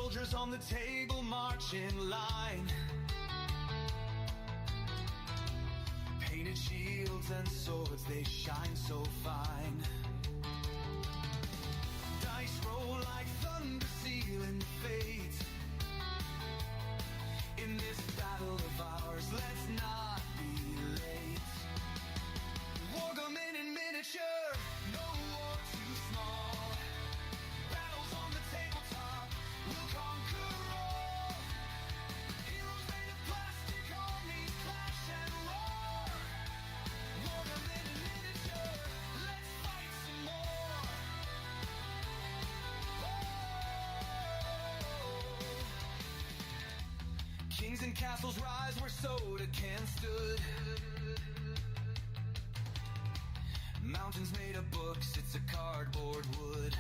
soldiers on the table march in line. Painted shields and swords, they shine so fine. Dice roll like thunder, sealing fate. In this battle of ours, let's not be late. Wargaming in miniature, no war too small. Battles on the tabletop, we'll conquer all. Heroes made of plastic, armies clash and roar. Wargaming in miniature, let's fight some more. Kings and castles rise where Sodacan stood. Mountains made of books, it's a cardboard wood.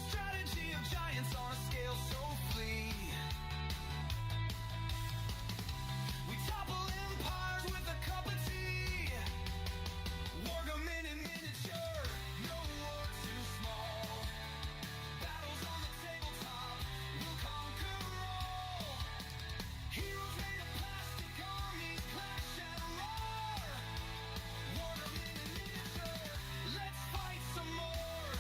Strategy of giants on a scale so flee. We topple empires with a cup of tea. Wargaming in miniature, no war too small. Battles on the tabletop, we'll conquer all. Heroes made of plastic, armies clash and roar. Wargaming in miniature, let's fight some more.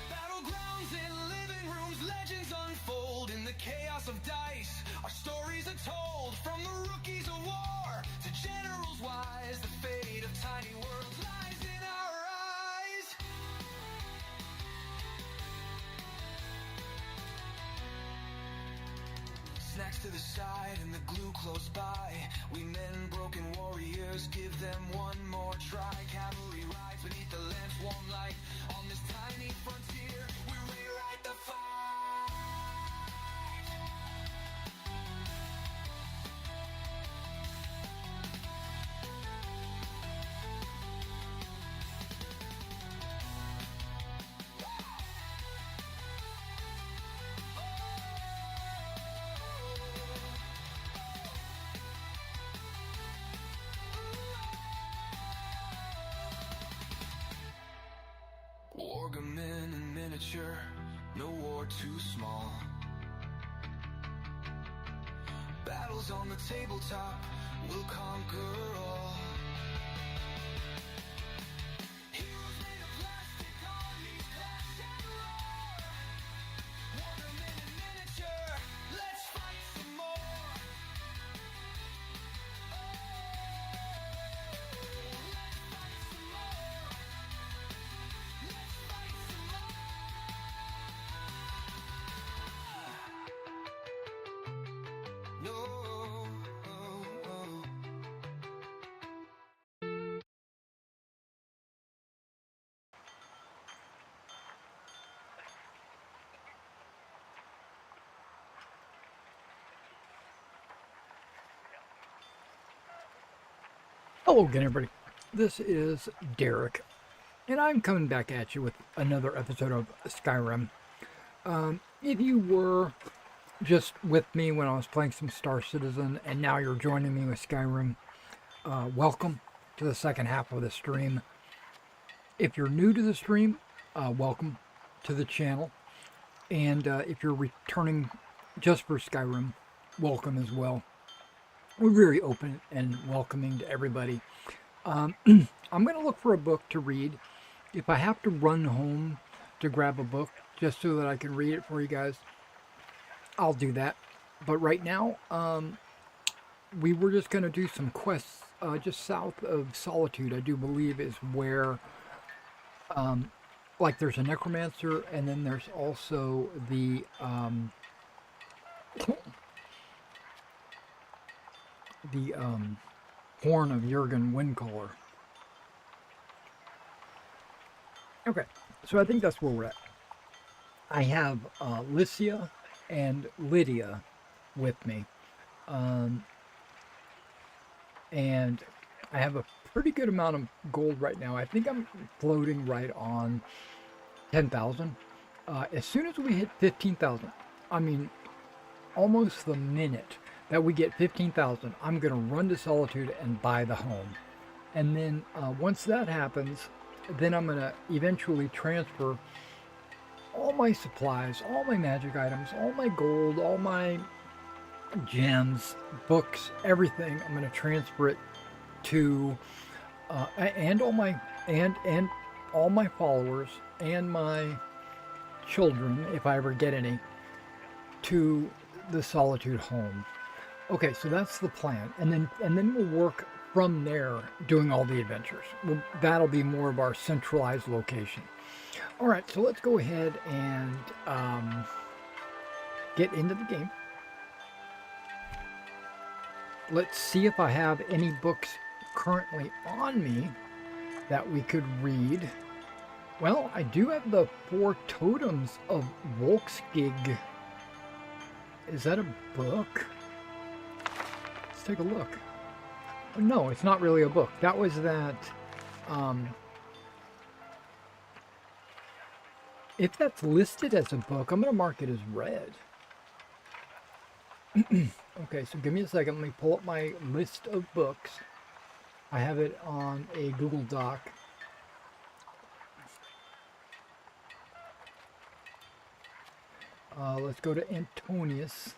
Battlegrounds in living rooms, legends unfold in the chaos of dice. Our stories are told from the rookies of war to generals wise. The fate of tiny worlds lies in our eyes. Snacks to the side and the glue close by. We men, broken warriors, give them one more try. Cavalry rides beneath the lamp's warm light. On this tiny frontier, we rewrite the fight. Wargaming in miniature, no war too small. Battles on the tabletop, we'll conquer all. Heroes made of plastic, armies clash and roar. Wargaming in miniature, let's fight some more. Let's fight some more. Let's fight some more. No. Hello again, everybody. This is Derek, and I'm coming back at you with another episode of Skyrim. If you were just with me when I was playing some Star Citizen, and now you're joining me with Skyrim, welcome to the second half of the stream. If you're new to the stream, welcome to the channel. And if you're returning just for Skyrim, welcome as well. We're very open and welcoming to everybody. I'm going to look for a book to read. If I have to run home to grab a book just so that I can read it for you guys, I'll do that. But right now, we were just going to do some quests just south of Solitude, I do believe, is where, like, there's a necromancer, and then there's also the Horn of Jurgen Windcaller. Okay, so I think that's where we're at. I have Lycia and Lydia with me. And I have a pretty good amount of gold right now. I think I'm floating right on 10,000. As soon as we hit 15,000, I mean, almost the minute that we get 15,000, I'm going to run to Solitude and buy the home. And then once that happens, then I'm going to eventually transfer all my supplies, all my magic items, all my gold, all my gems, books, everything. I'm going to transfer it to and all my followers and my children, if I ever get any, to the Solitude home. Okay, so that's the plan, and then we'll work from there, doing all the adventures. That'll be more of our centralized location. All right, so let's go ahead and get into the game. Let's see if I have any books currently on me that we could read. Well, I do have the Four Totems of Volskig. Is that a book? Let's take a look. Oh, no, it's not really a book. That was that... if that's listed as a book, I'm going to mark it as red. Okay, so give me a second. Let me pull up my list of books. I have it on a Google Doc. Let's go to Antonius.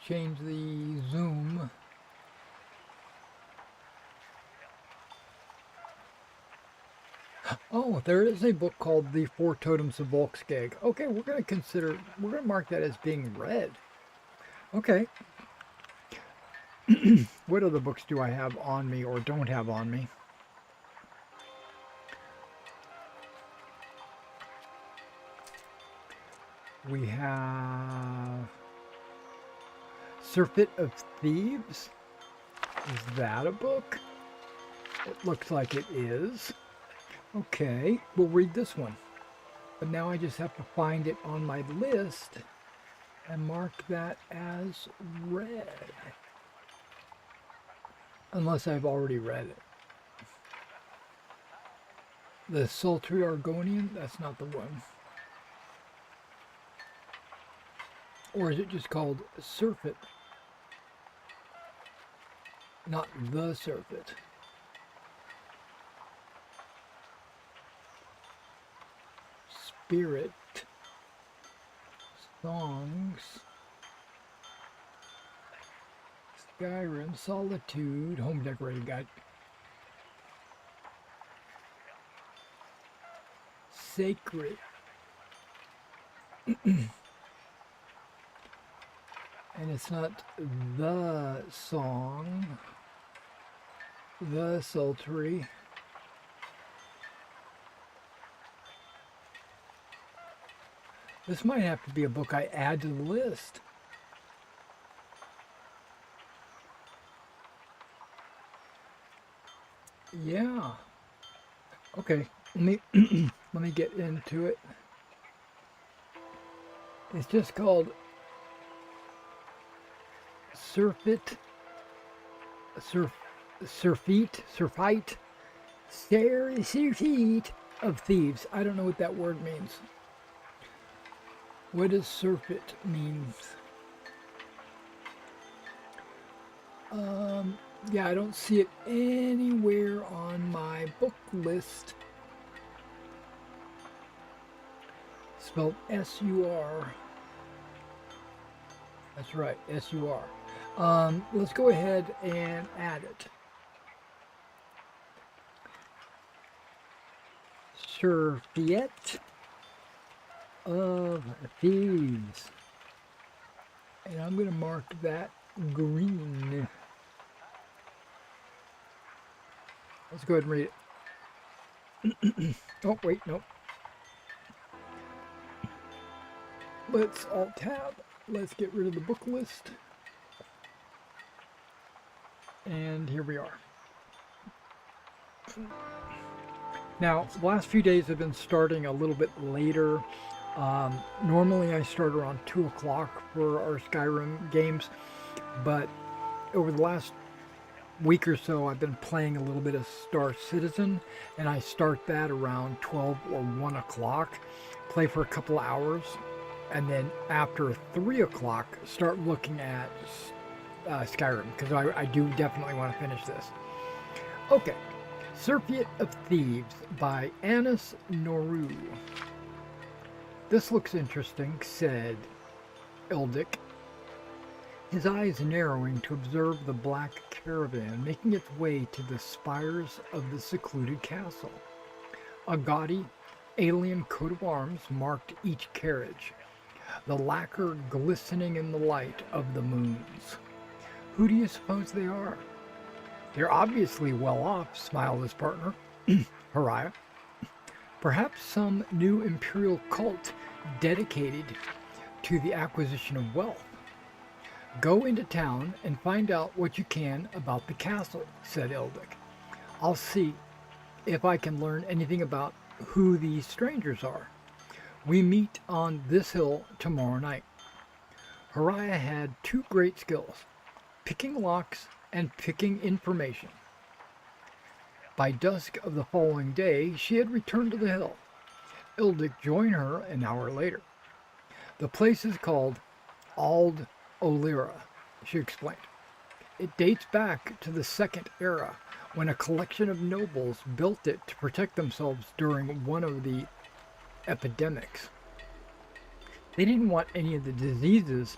Change the zoom. Oh, there is a book called The Four Totems of Volskig. Okay, we're going to mark that as being read. Okay. What other books do I have on me or don't have on me? We have Surfeit of Thieves. Is that a book? It looks like it is. Okay, we'll read this one. But now I just have to find it on my list and mark that as read. Unless I've already read it. The Sultry Argonian, that's not the one. Or is it just called Surfeit? Not the Surfeit. Spirit. Songs. Skyrim, Solitude, Home Decorating Guide. Sacred. And it's not the song, the sultry. This might have to be a book I add to the list. Yeah. Okay, let me let me get into it. It's just called Surfeit of Thieves. I don't know what that word means. What does Surfeit mean? Yeah, I don't see it anywhere on my book list. Spelled S-U-R. That's right, S-U-R. Let's go ahead and add it. Surfeit of Thieves. And I'm going to mark that green. Let's go ahead and read it. Oh, wait, nope. Let's Alt-Tab. Let's get rid of the book list. And here we are. Now, the last few days have been starting a little bit later. Normally I start around 2 o'clock for our Skyrim games, but over the last week or so I've been playing a little bit of Star Citizen, and I start that around 12 or 1 o'clock. Play for a couple hours, and then after 3 o'clock, start looking at Skyrim, because I do definitely want to finish this. Okay, Surfeit of Thieves by Anis Noru. This looks interesting, said Ildic, his eyes narrowing to observe the black caravan making its way to the spires of the secluded castle. A gaudy, alien coat of arms marked each carriage, the lacquer glistening in the light of the moons. Who do you suppose they are? They're obviously well off, smiled his partner, Hariah. Perhaps some new imperial cult dedicated to the acquisition of wealth. Go into town and find out what you can about the castle, said Ildic. I'll see if I can learn anything about who these strangers are. We meet on this hill tomorrow night. Hariah had 2 great skills, picking locks and picking information. By dusk of the following day, she had returned to the hill. Ildic joined her an hour later. The place is called Ald Olira, she explained. It dates back to the Second Era, when a collection of nobles built it to protect themselves during one of the epidemics. They didn't want any of the diseased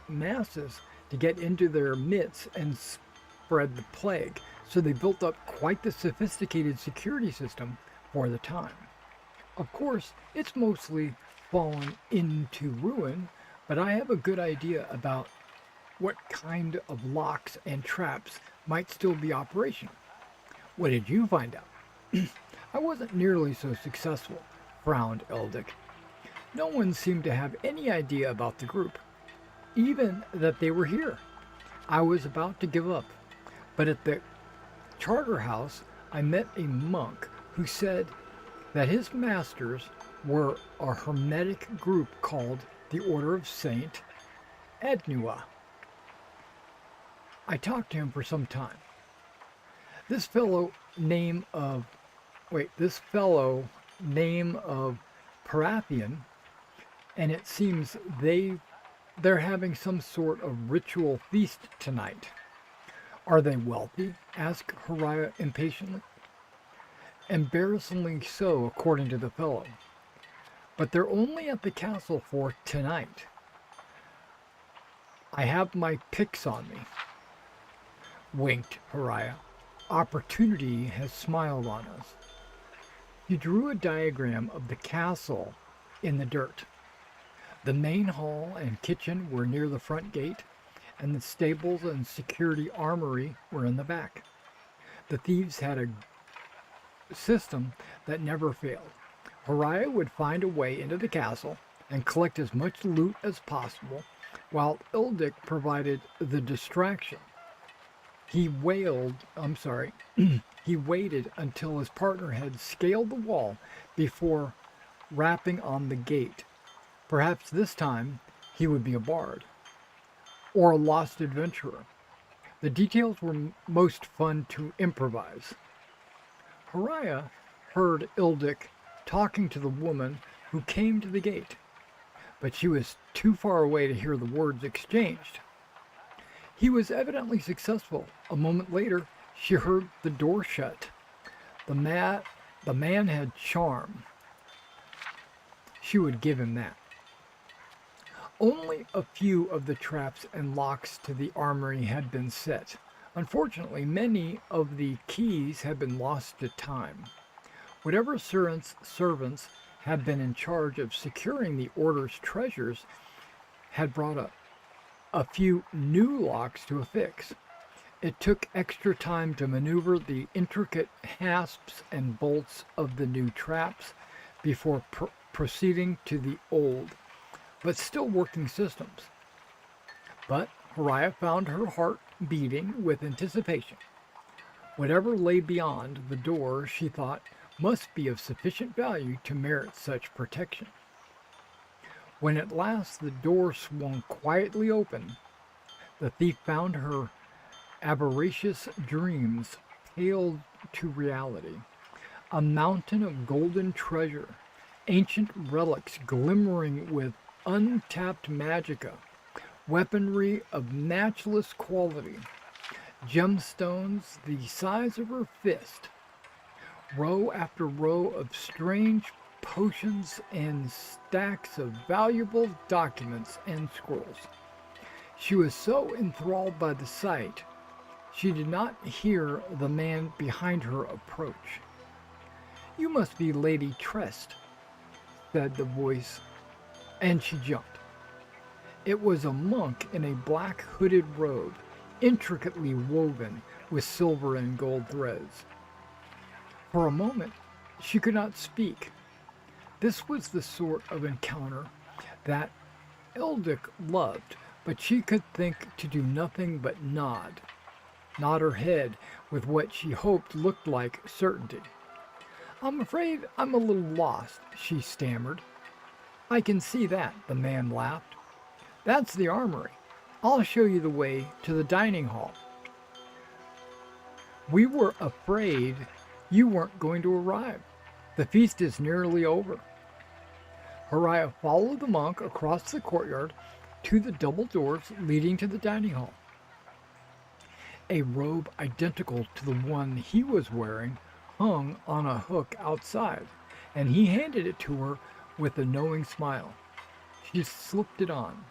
masses to get into their midst and spread the plague, so they built up quite the sophisticated security system for the time. Of course, it's mostly fallen into ruin, but I have a good idea about what kind of locks and traps might still be operational. What did you find out? I wasn't nearly so successful, frowned Ildic. No one seemed to have any idea about the group, even that they were here. I was about to give up, but at the charter house I met a monk who said that his masters were a hermetic group called the Order of Saint Ednua. I talked to him for some time. This fellow name of Parathian, and it seems they're having some sort of ritual feast tonight. Are they wealthy? Asked Hariah impatiently. Embarrassingly so, according to the fellow. But they're only at the castle for tonight. I have my picks on me, winked Hariah. Opportunity has smiled on us. He drew a diagram of the castle in the dirt. The main hall and kitchen were near the front gate, and the stables and security armory were in the back. The thieves had a system that never failed. Hariah would find a way into the castle and collect as much loot as possible, while Ildic provided the distraction. He waited until his partner had scaled the wall before rapping on the gate. Perhaps this time he would be a bard or a lost adventurer. The details were most fun to improvise. Hariah heard Ildic talking to the woman who came to the gate, but she was too far away to hear the words exchanged. He was evidently successful. A moment later, she heard the door shut. The man had charm. She would give him that. Only a few of the traps and locks to the armory had been set. Unfortunately, many of the keys had been lost to time. Whatever servants had been in charge of securing the order's treasures had brought up a few new locks to affix. It took extra time to maneuver the intricate hasps and bolts of the new traps before proceeding to the old, but still working systems. But Hariah found her heart beating with anticipation. Whatever lay beyond the door, she thought, must be of sufficient value to merit such protection. When at last the door swung quietly open, the thief found her avaricious dreams paled to reality. A mountain of golden treasure, ancient relics glimmering with untapped magicka, weaponry of matchless quality, gemstones the size of her fist, row after row of strange potions, and stacks of valuable documents and scrolls. She was so enthralled by the sight, she did not hear the man behind her approach. "You must be Lady Trest," said the voice, and she jumped. It was a monk in a black hooded robe, intricately woven with silver and gold threads. For a moment, she could not speak. This was the sort of encounter that Ildic loved, but she could think to do nothing but nod her head with what she hoped looked like certainty. "I'm afraid I'm a little lost," she stammered. "I can see that," the man laughed. "That's the armory. I'll show you the way to the dining hall. We were afraid you weren't going to arrive. The feast is nearly over." Hariah followed the monk across the courtyard to the double doors leading to the dining hall. A robe identical to the one he was wearing hung on a hook outside, and he handed it to her with a knowing smile. She slipped it on.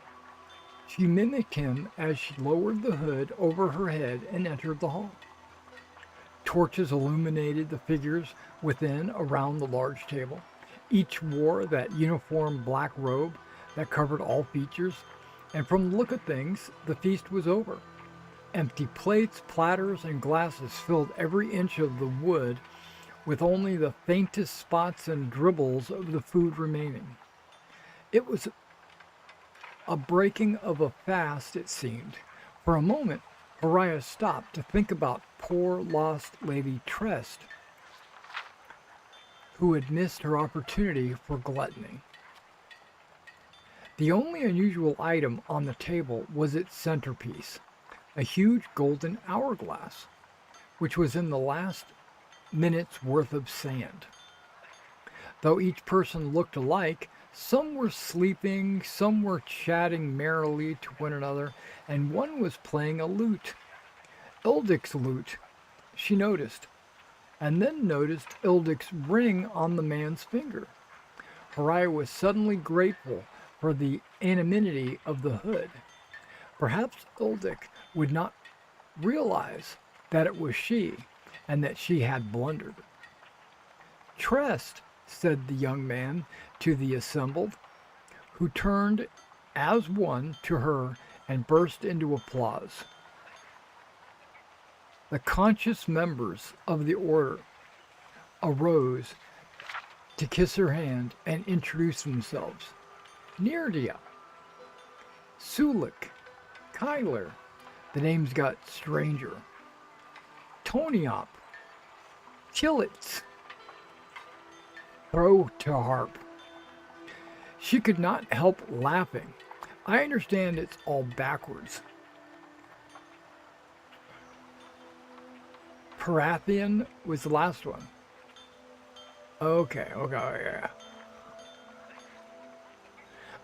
She mimicked him as she lowered the hood over her head and entered the hall. Torches illuminated the figures within around the large table. Each wore that uniform black robe that covered all features, and from the look of things, the feast was over. Empty plates, platters, and glasses filled every inch of the wood, with only the faintest spots and dribbles of the food remaining. It was a breaking of a fast, it seemed. For a moment, Hariah stopped to think about poor lost Lady Trest, who had missed her opportunity for gluttony. The only unusual item on the table was its centerpiece, a huge golden hourglass, which was in the last minute's worth of sand. Though each person looked alike, some were sleeping, some were chatting merrily to one another, and one was playing a lute. Ildic's lute, she noticed, and then noticed Ildic's ring on the man's finger. Hariah was suddenly grateful for the anonymity of the hood. Perhaps Ildic would not realize that it was she, and that she had blundered. "Trest," said the young man to the assembled, who turned as one to her and burst into applause. The conscious members of the order arose to kiss her hand and introduce themselves. Nirdia, Sulik, Kyler, the names got stranger, Toniop, Tillits, Throw-to-Harp. She could not help laughing. "I understand it's all backwards." Parathian was the last one. Okay.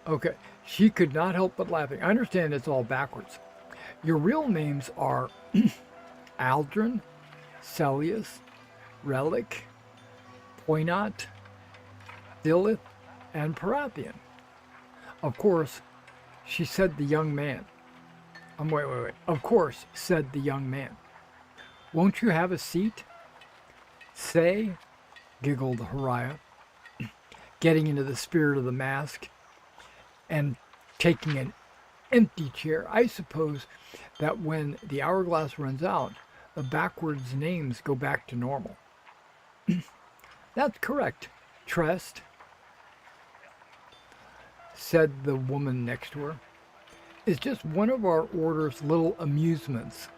Okay, she could not help but laughing. "I understand it's all backwards. Your real names are Aldrin, Celius, Relic, Poinot, Dilith, and Parathian." "Of course," she said the young man. Wait. "Of course," said the young man. "Won't you have a seat?" "Say," giggled Hariah, getting into the spirit of the mask and taking an empty chair. "I suppose that when the hourglass runs out, the backwards names go back to normal." "That's correct, Trest," said the woman next to her. "It's just one of our order's little amusements.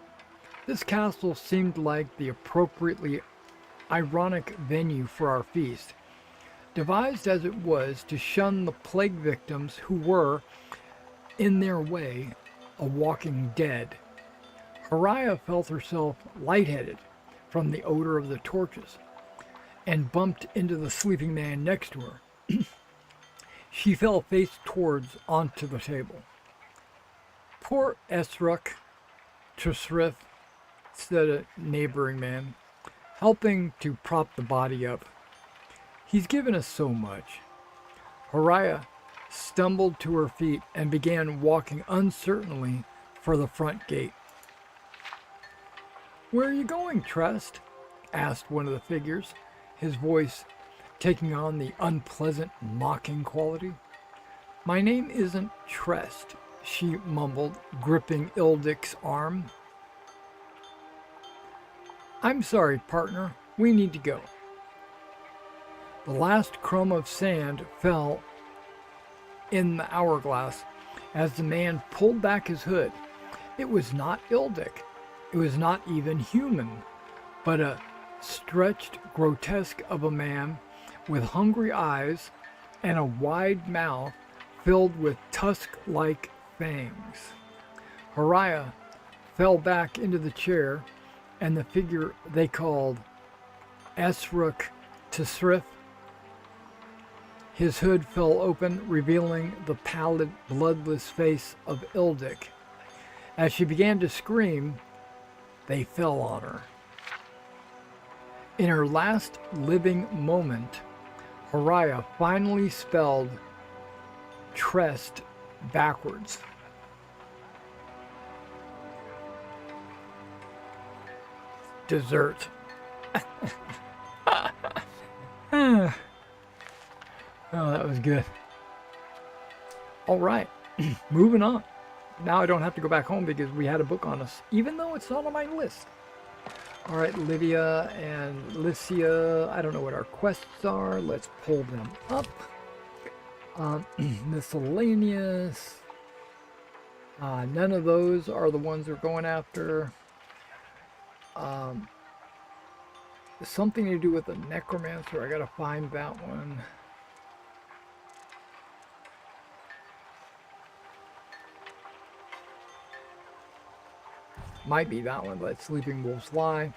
This castle seemed like the appropriately ironic venue for our feast, devised as it was to shun the plague victims who were, in their way, a walking dead." Hariah felt herself lightheaded from the odor of the torches and bumped into the sleeping man next to her. She fell face towards onto the table. Poor Esruk Trisrith, said a neighboring man, helping to prop the body up. He's given us so much. Horiah stumbled to her feet and began walking uncertainly for the front gate. Where are you going, Trest? Asked one of the figures, his voice taking on the unpleasant mocking quality. My name isn't Trest, she mumbled, gripping Ildik's arm. I'm sorry, partner. We need to go. The last crumb of sand fell in the hourglass as the man pulled back his hood. It was not Ildik. It was not even human, but a stretched grotesque of a man with hungry eyes and a wide mouth filled with tusk-like fangs. Horiah fell back into the chair, and the figure they called Esruk Tisrith, his hood fell open, revealing the pallid, bloodless face of Ildik. As she began to scream, they fell on her. In her last living moment, Horiah finally spelled Trest backwards. Dessert. Oh, that was good. All right, moving on. Now I don't have to go back home because we had a book on us, even though it's not on my list. All right, Lydia and Lycia, I don't know what our quests are. Let's pull them up. Miscellaneous. None of those are the ones we're going after. Something to do with the necromancer. I gotta find that one. Might be that one. Let Sleeping Wolves Lie.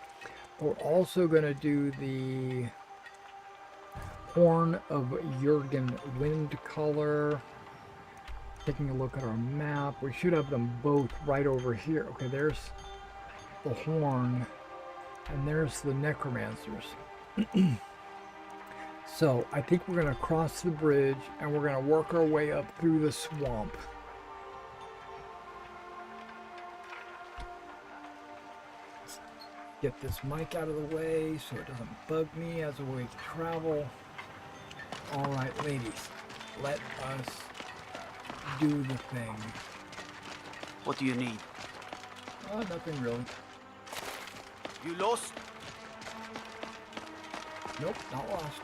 We're also gonna do the Horn of Jurgen Wind Color. Taking a look at our map. We should have them both right over here. Okay, there's the horn. And there's the necromancers. So I think we're going to cross the bridge and we're going to work our way up through the swamp. Get this mic out of the way so it doesn't bug me as we travel. All right, ladies, let us do the thing. What do you need? Nothing really. You lost? Nope, not lost.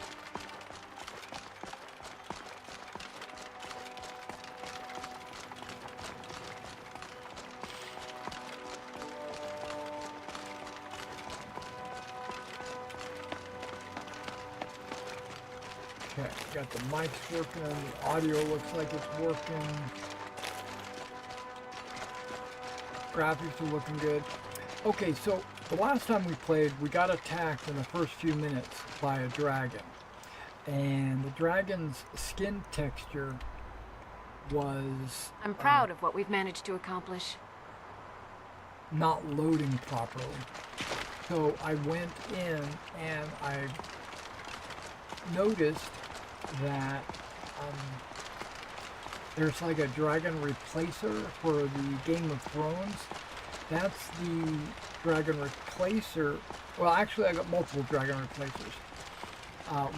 Okay, got the mics working, the audio looks like it's working. Graphics are looking good. Okay, so the last time we played, we got attacked in the first few minutes by a dragon. And the dragon's skin texture was... I'm proud of what we've managed to accomplish. Not loading properly. So I went in and I noticed that there's like a dragon replacer for the Game of Thrones. That's the dragon replacer. Well, actually, I got multiple dragon replacers.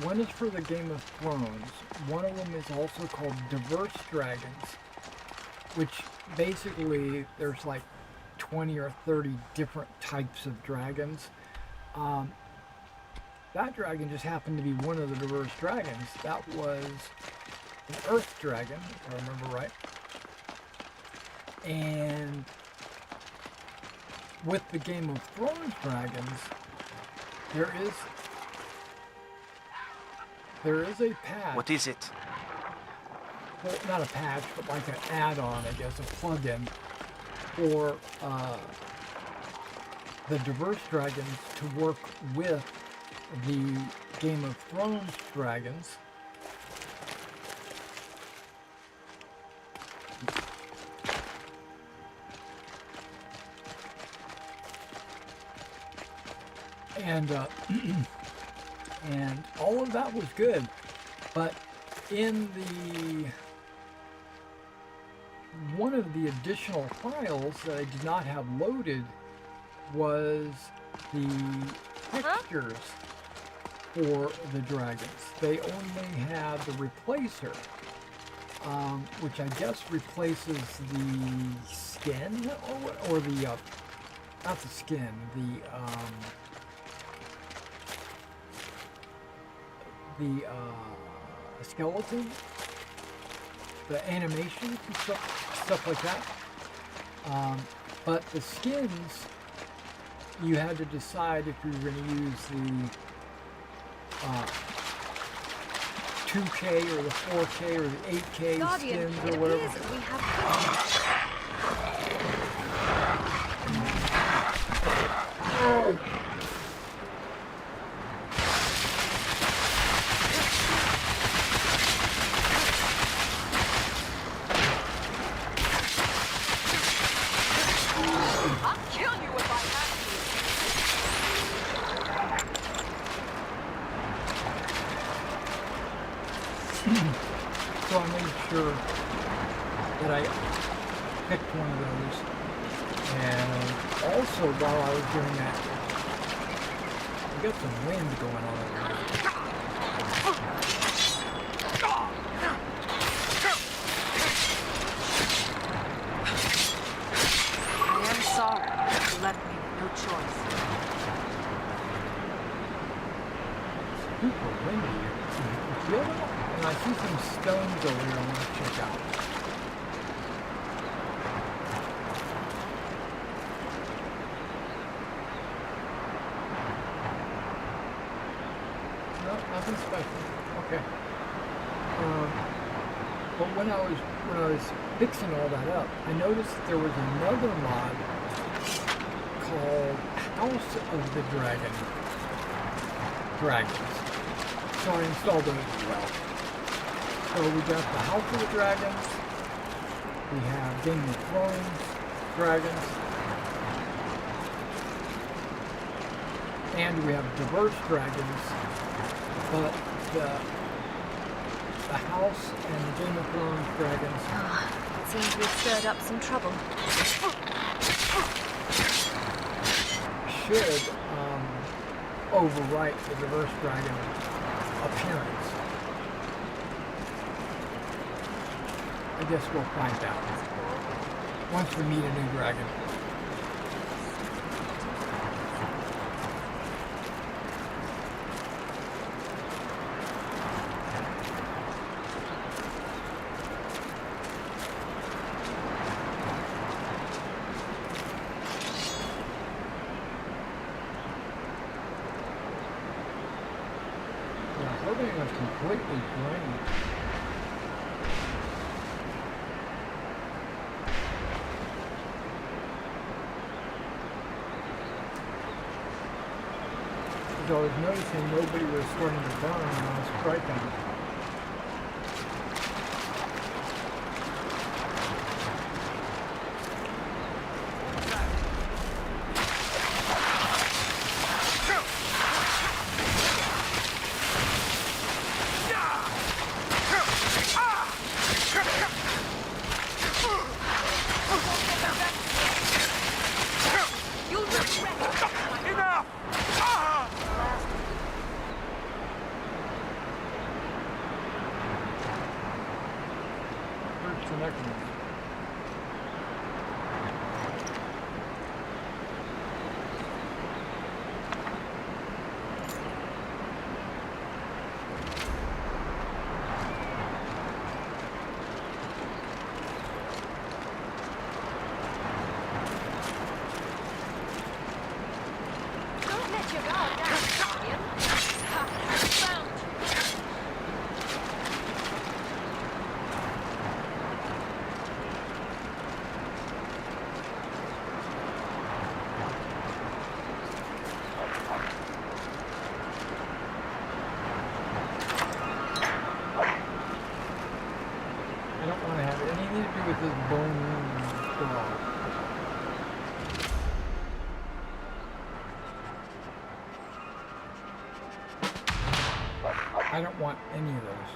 One is for the Game of Thrones. One of them is also called Diverse Dragons, which basically there's like 20 or 30 different types of dragons. That dragon just happened to be one of the diverse dragons. That was an Earth dragon, if I remember right. And with the Game of Thrones dragons, there is a patch. What is it? Well, not a patch, but like an add-on, I guess, a plug-in for the diverse dragons to work with the Game of Thrones dragons. And and all of that was good, but in the one of the additional files that I did not have loaded was the textures for the dragons. They only had the replacer, which I guess replaces the skin, or the not the skin, the skeleton, the animations and stuff like that. But the skins, you had to decide if you were going to use the 2K or the 4K or the 8K Guardian, skins it or whatever. appears that we have... I'll kill you if I have So I made sure that I picked one of those. And also while I was doing that, we got some wind going on over here. I am sorry. You left me with no choice. Super windy here. You feel that? And I see some stones over here I want to check out. No, nothing special. Okay. But when I was fixing all that up, I noticed that there was another mod called House of the Dragons. So I installed those as well. So we got the House of the Dragons. We have Game of Thrones dragons. And we have diverse dragons. But the House and the Game of Thrones dragons It seems we've stirred up some trouble. should overwrite the diverse dragon appearance. I guess we'll find out once we meet a new dragon. Yeah, everything was completely drained. I was noticing nobody was starting to burn when I was striking. Hurts the next one. Don't let your guard down, Guardian. Ha, found you. I don't want to have anything to do with this bone dog. I don't want any of those.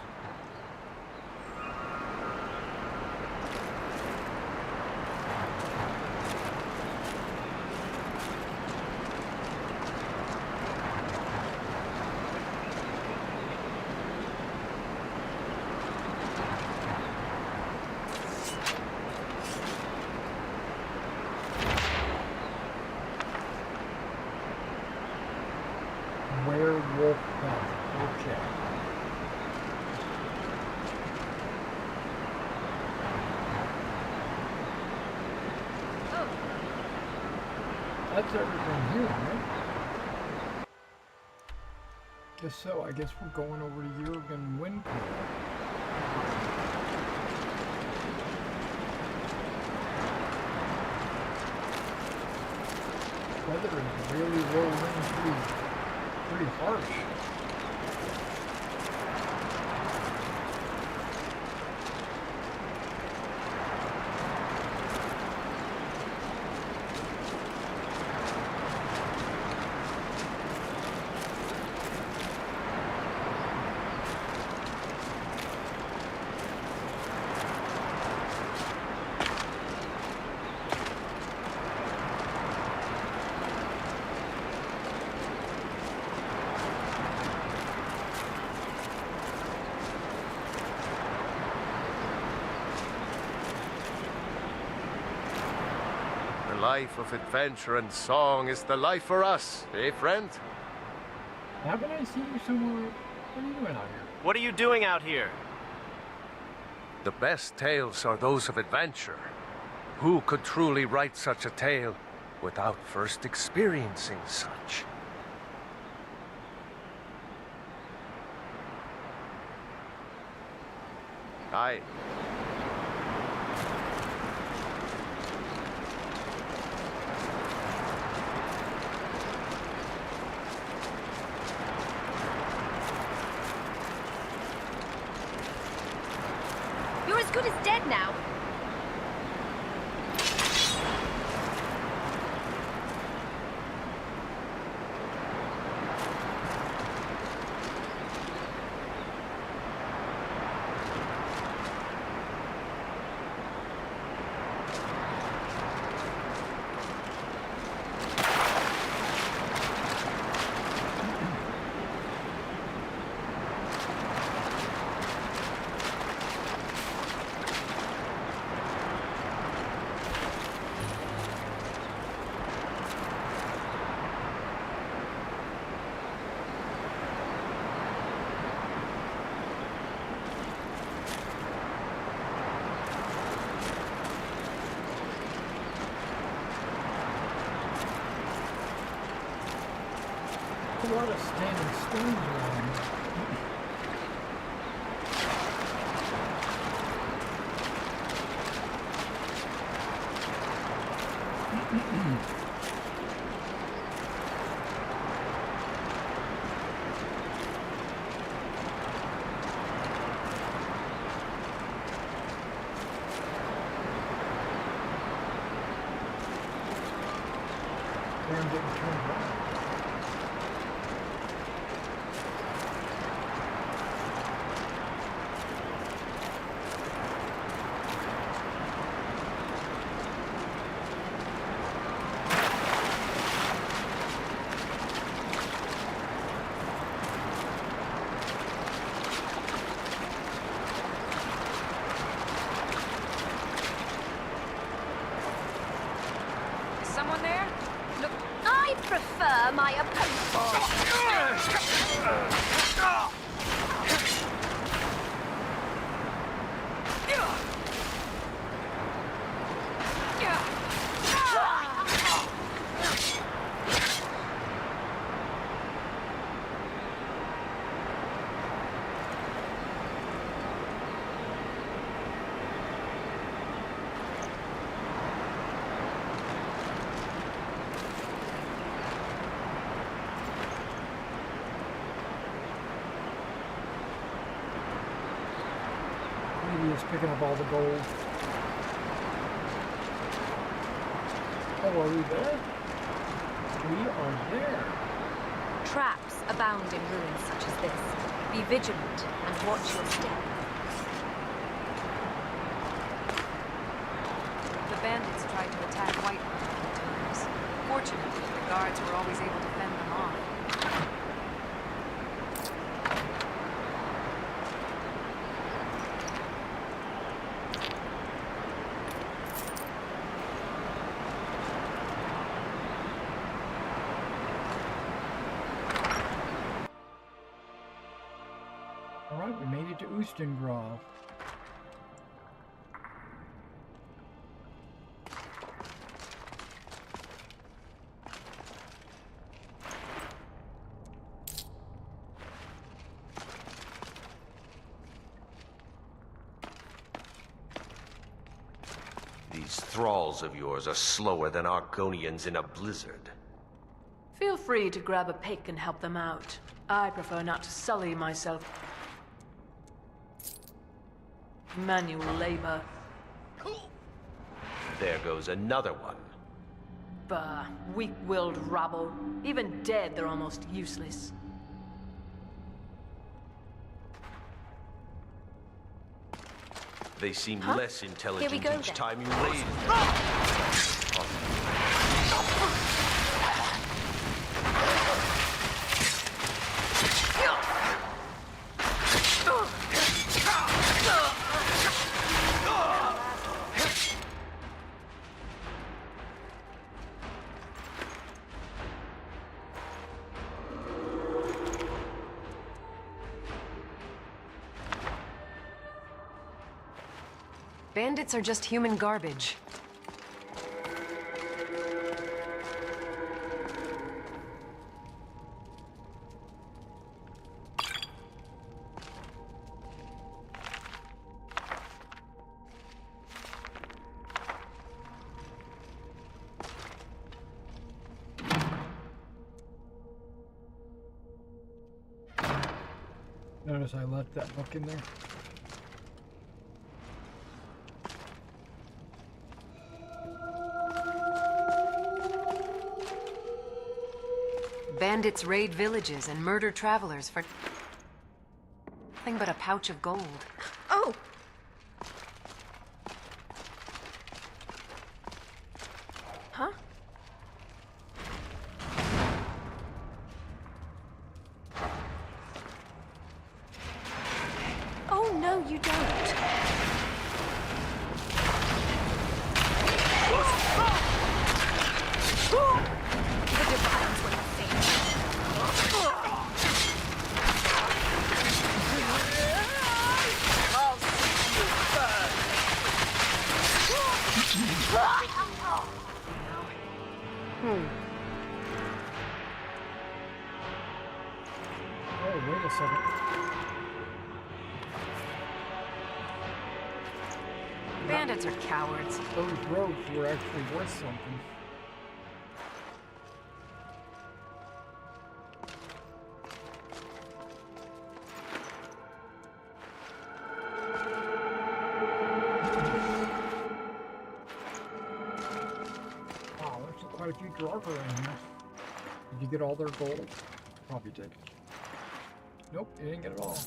Werewolf pen. Okay. Oh, That's everything here, right? Guess so. I guess we're going over to Jurgen Windpool. Weather is really rolling pretty harsh. The life of adventure and song is the life for us, eh, friend? Haven't I seen you somewhere? What are you doing out here? What are you doing out here? The best tales are those of adventure. Who could truly write such a tale without first experiencing such? Aye. you're as good as dead now. A lot of standing stones around. I'm getting turned around. Is someone there? Look, I prefer my Maybe it's picking up all the gold. Oh, are we there? We are there. Traps abound in ruins such as this. Be vigilant and watch your step. The bandits tried to attack Whiterun a few times. Fortunately, the guards were always able to fend them off. Alright, we made it to Oostengrove. These thralls of yours are slower than Argonians in a blizzard. Feel free to grab a pick and help them out. I prefer not to sully myself. Manual labor. There goes another one. Bah, weak-willed rabble. Even dead, they're almost useless. They seem less intelligent Here we go, each then. time you raise them. Bandits are just human garbage. Notice I left that book in there. Bandits raid villages and murder travelers for nothing but a pouch of gold. Oh! Huh? Oh, no, you don't. The Divines will fail. I'll see you first. Oh, wait a second. Bandits are cowards. Those robes were actually worth something. Wow, there's quite a few Draugr in here. Did you get all their gold? Probably did. Nope, you didn't get it all.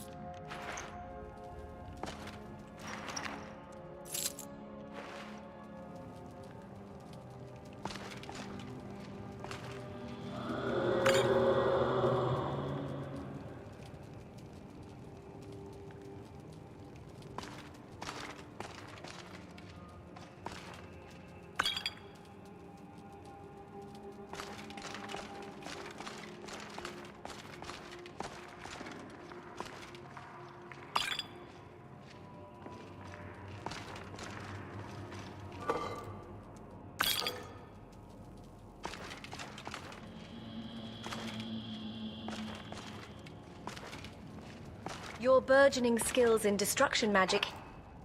Your burgeoning skills in destruction magic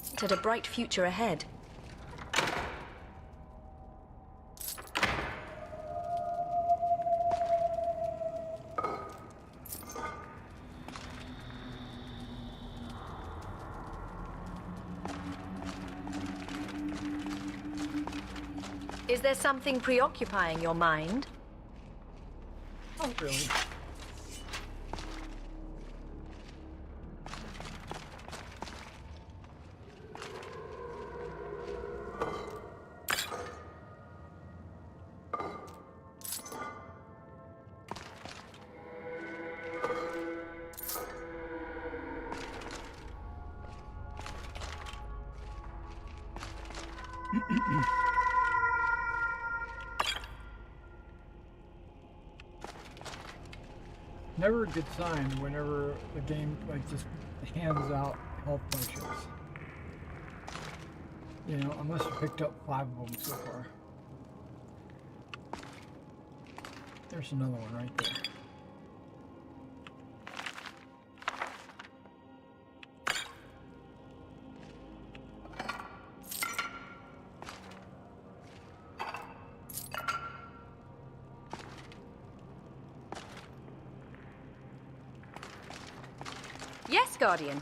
hinted a bright future ahead. Is there something preoccupying your mind? Not really. Never a good sign whenever the game like just hands out health potions. You know, I must have picked up 5 of them so far. There's another one right there. Yes, Guardian.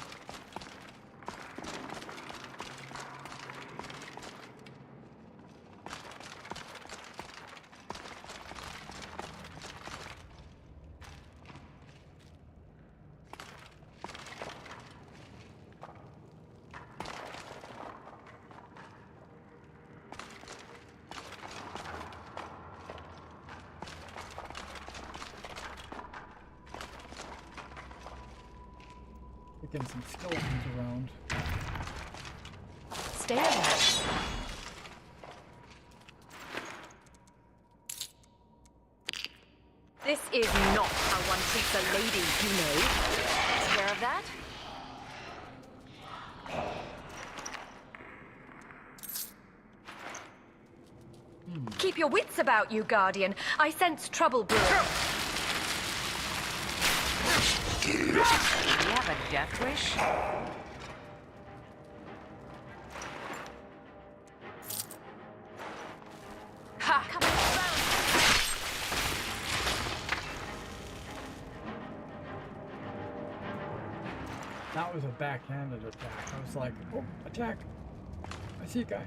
Getting some skeletons around. Stay alert. This is not how one treats a lady, you know. Take care of that? Keep your wits about you, Guardian. I sense trouble brewing. Do you have a death wish? Ha! Come around. That was a backhanded attack. I was like, oh, attack. I see a guy.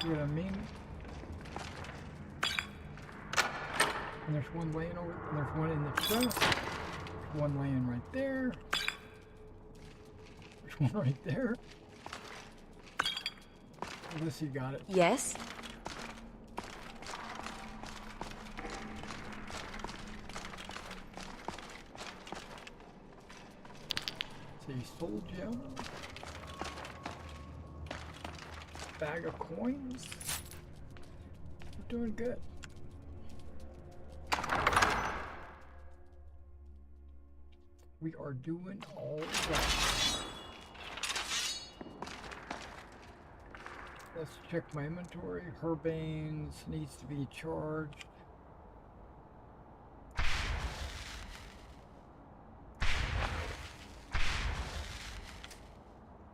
See what I mean? And there's one laying over, and there's one in the chest. There's one laying right there. There's one right there. Unless you got it. Yes? See, soul gem. Bag of coins. We're doing good. We are doing all right. Let's check my inventory. Herbanes needs to be charged.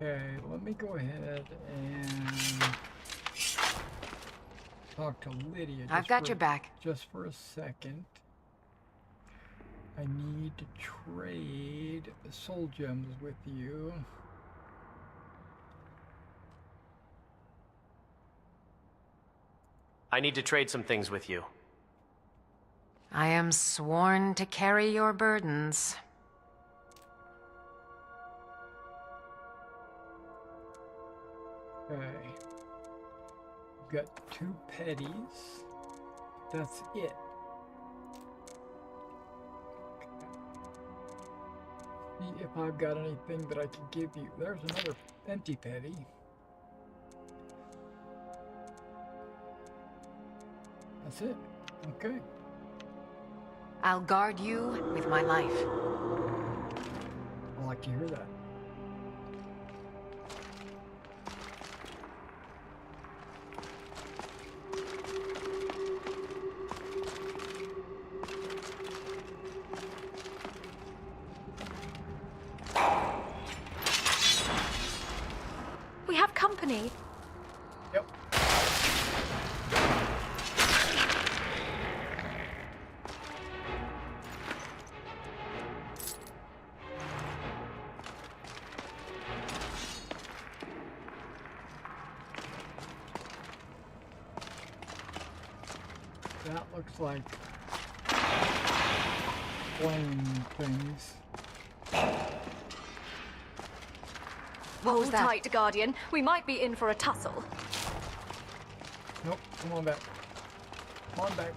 Okay, let me go ahead and talk to Lydia. I've got your back. Just for a second. I need to trade soul gems with you. I need to trade some things with you. I am sworn to carry your burdens. Okay. We've got 2 petties. That's it. See if I've got anything that I can give you. There's another empty petty. That's it. Okay. I'll guard you with my life. I like to hear that. We have company. Yep. That looks like flame things. Hold tight, Guardian. We might be in for a tussle. Nope, come on back. Come on back.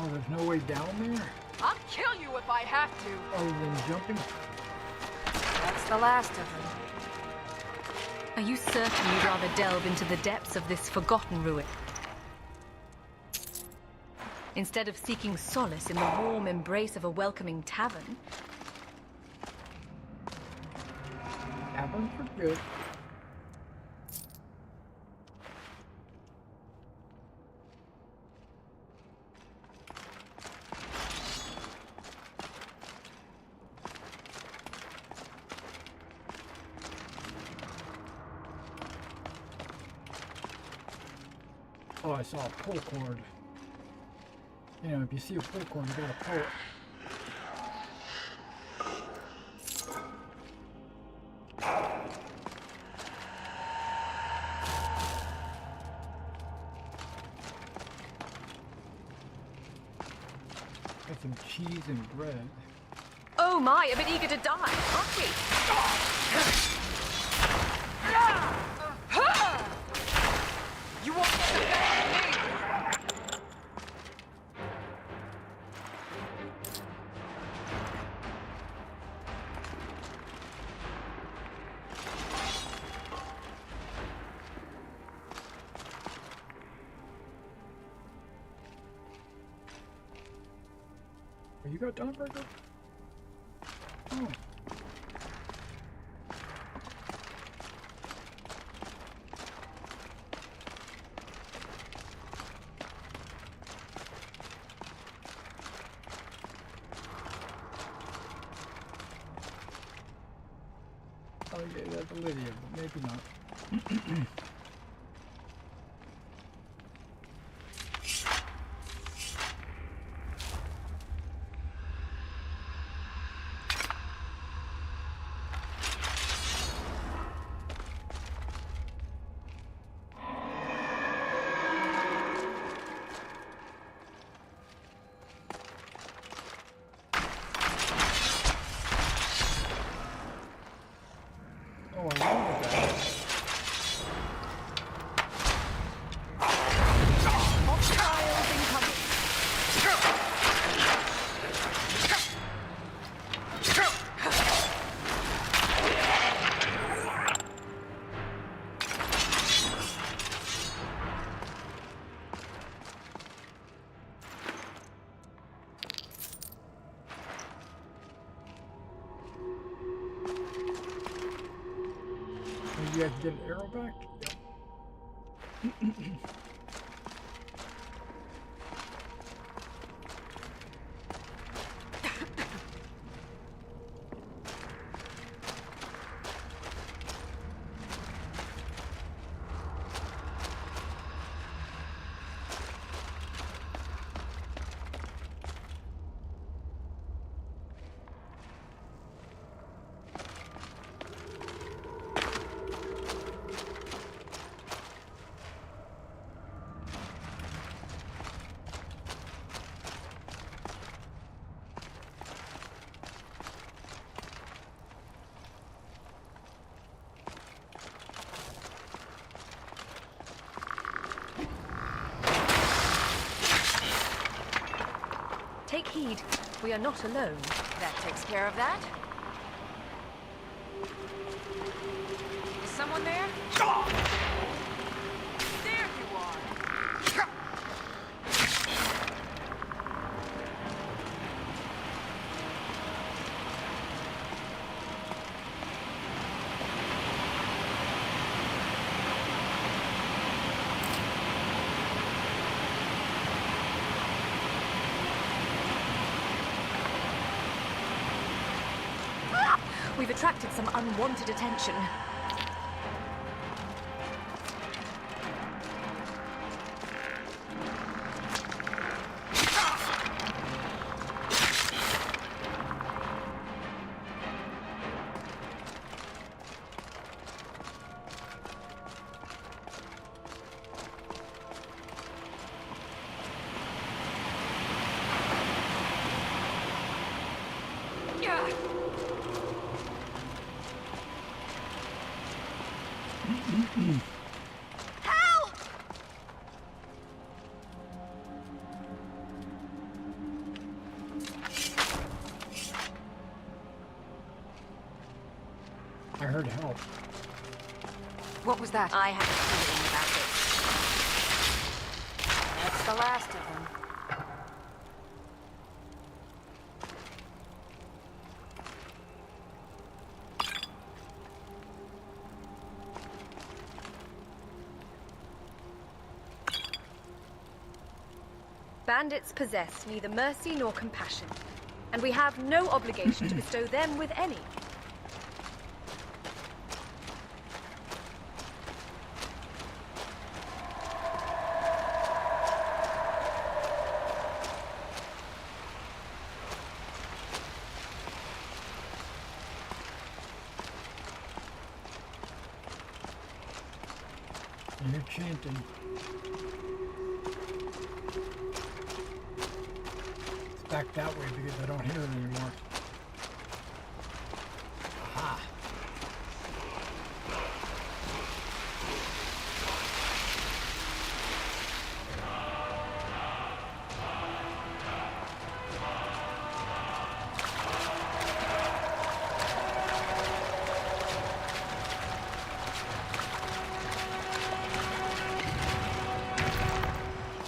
Oh, there's no way down there? I'll kill you if I have to. Other than jumping? That's the last of them. Are you certain you'd rather delve into the depths of this forgotten ruin? Instead of seeking solace in the warm embrace of a welcoming tavern? Taverns are good. Oh, I saw a pull cord. You know, if you see a pull cord, you gotta pull it. Got some cheese and bread. Oh my, a bit eager to die, aren't we? You won't get the best of me! Oh, you got Dawnbreaker? Oh. Oh yeah, that's Lydia, but maybe not. Oh, I love that. Trials incoming. You have to get an arrow back? Yep. Take heed. We are not alone. That takes care of that. Is someone there? There you are! We've attracted some unwanted attention. What was that? I have a feeling about it. That's the last of them. Bandits possess neither mercy nor compassion, and we have no obligation to bestow them with any. And you're chanting. It's back that way because I don't hear it anymore. Aha.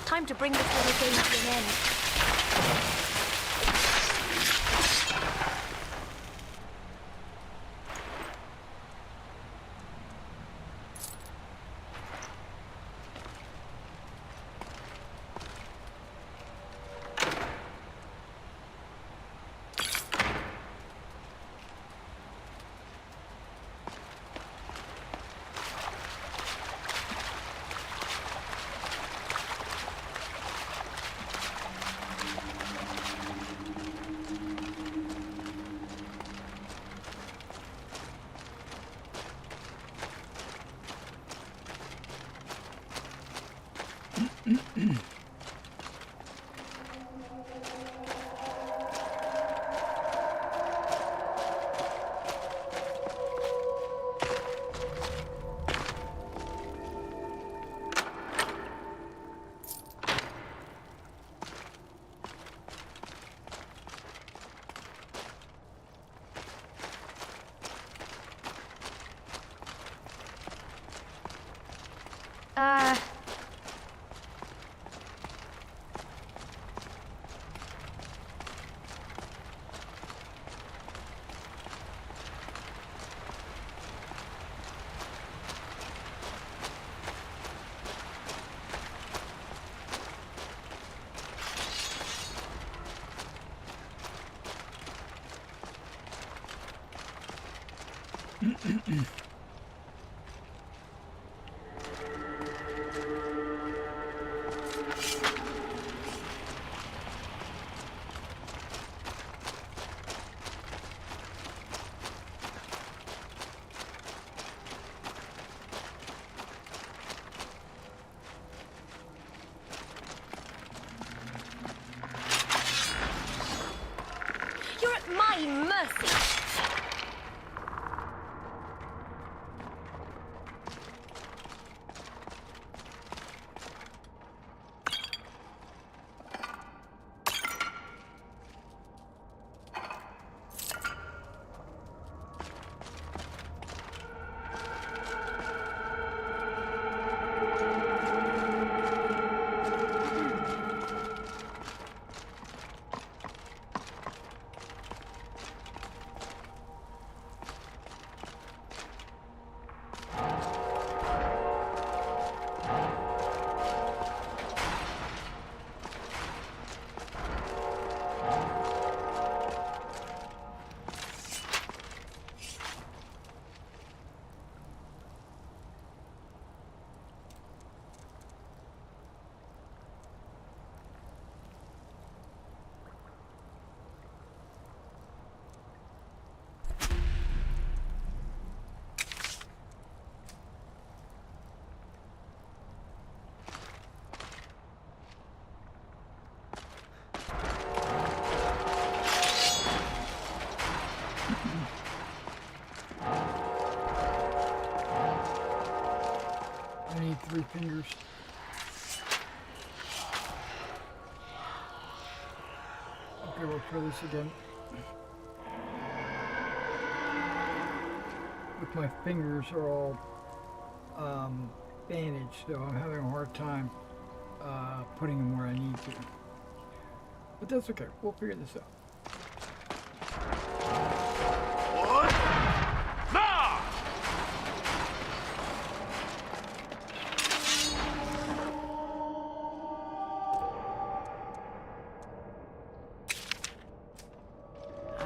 Time to bring this little game to an end. You're at my mercy. I need 3 fingers. Okay, we'll try this again. With my fingers are all bandage, so I'm having a hard time putting them where I need to. But that's okay. We'll figure this out. What? Nah!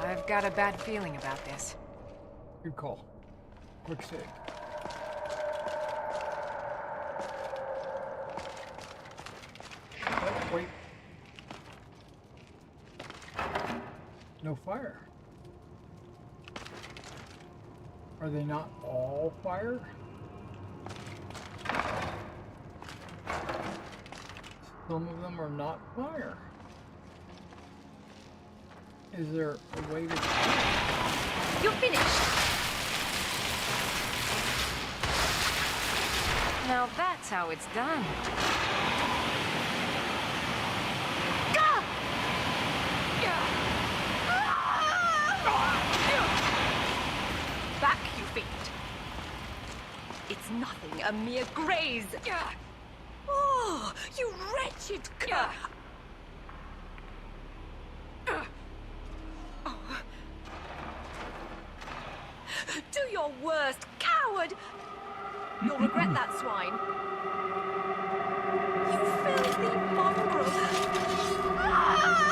I've got a bad feeling about this. Good call. Quick save. Oh, wait. No fire. Are they not all fire? Some of them are not fire. Is there a way to... You're finished. Now that's how it's done. Back, you fiend. It's nothing, a mere graze. Oh, you wretched cur! Do your worst, coward! You'll regret that, swine. You filthy mongrel! Ah!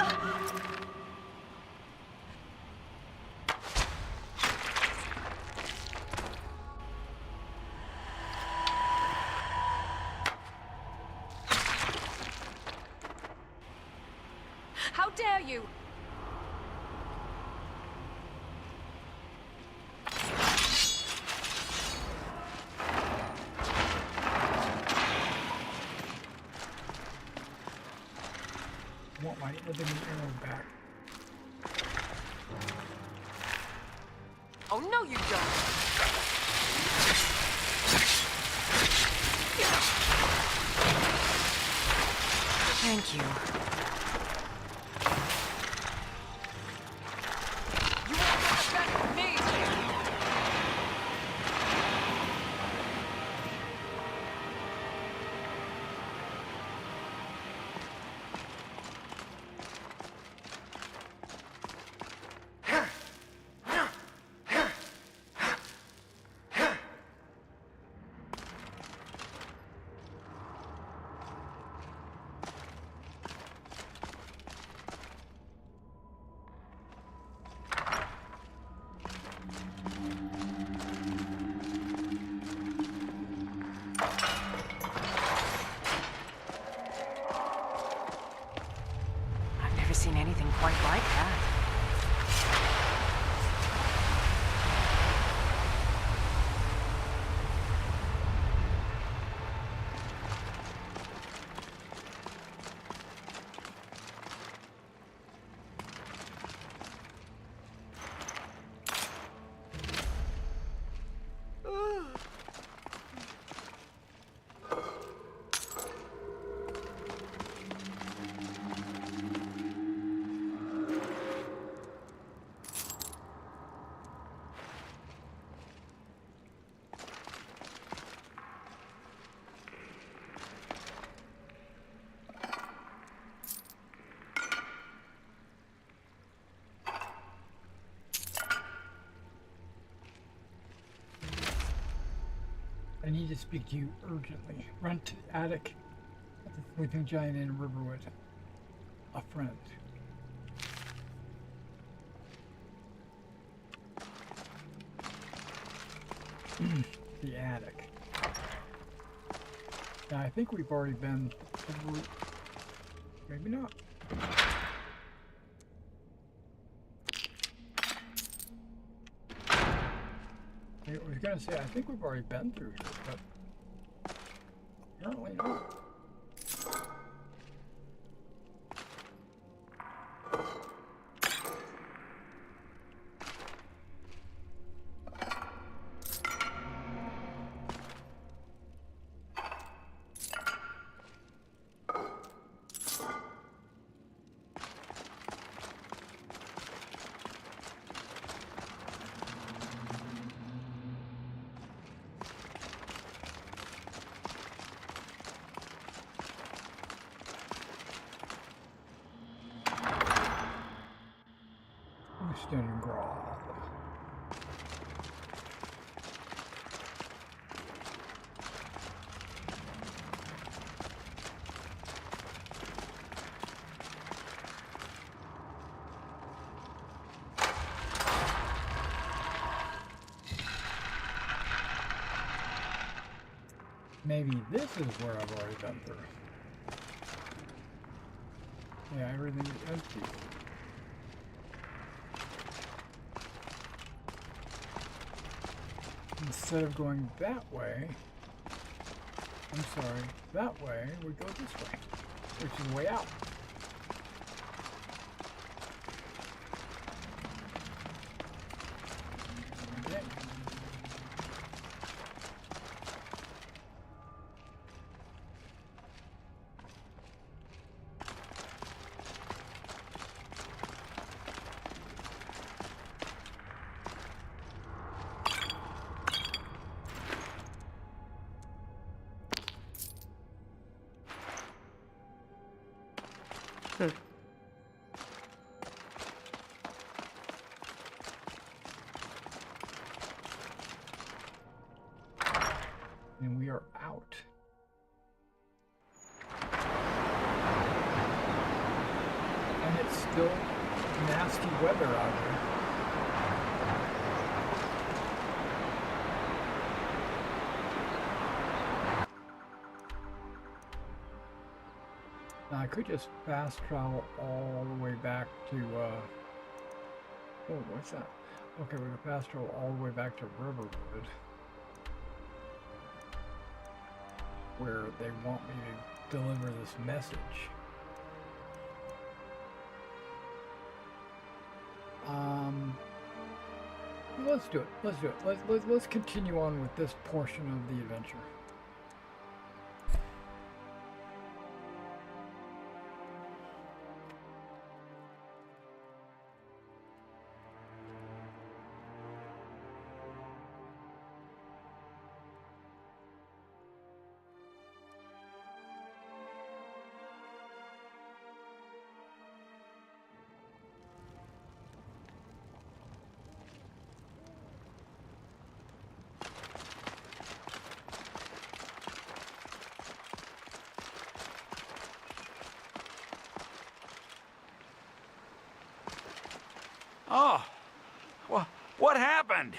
How dare you! I want my living arrow back. Oh, no, you don't. Thank you. You won't get the best of me! I've never seen anything quite like that. I need to speak to you urgently. Run to the attic at the Sleeping Giant in Riverwood. A friend. The attic. Now, I think we've already been through. Maybe not. I was gonna say, I think we've already been through here, but apparently not. Wostengrad. Maybe this is where I've already been through. Yeah, everything is empty. Instead of going that way, that way, we go this way, which is the way out. Okay. And we are out. And it's still nasty weather out here. Now I could just fast travel all the way back to, oh, what's that? Okay, we can fast travel all the way back to Riverwood, where they want me to deliver this message. Let's do it. Let's do it. Let's continue on with this portion of the adventure. Oh, what happened?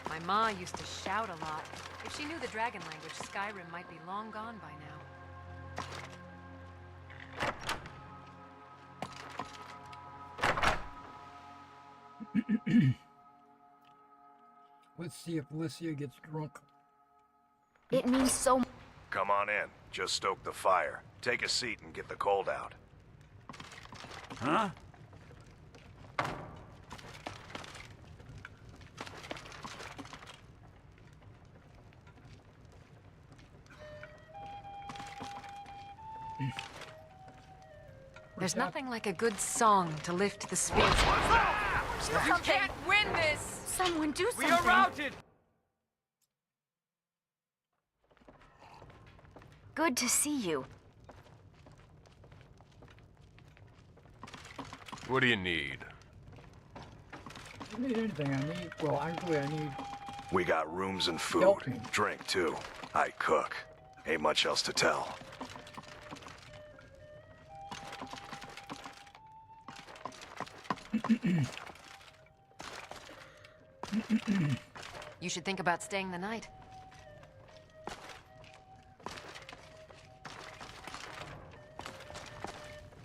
My ma used to shout a lot. If she knew the dragon language, Skyrim might be long gone by now. Let's see if Alicia gets drunk. It means so much. Come on in. Just stoke the fire. Take a seat and get the cold out. Huh? There's nothing like a good song to lift the spirits. You can't win this! Someone do something! We are routed! Good to see you. What do you need? I don't need anything. I need... We got rooms and food. Help me. Drink, too. I cook. Ain't much else to tell. You should think about staying the night.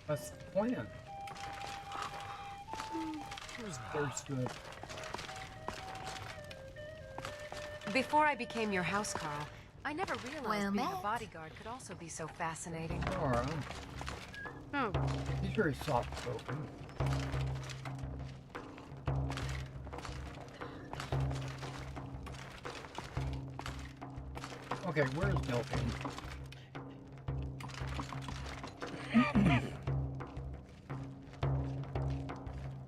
That's the plan. Where's thirsty? Before I became your house, Carl, I never realized Well being met. a bodyguard could also be so fascinating. Alright. He's very soft-spoken. Okay, Okay, where's Delphine?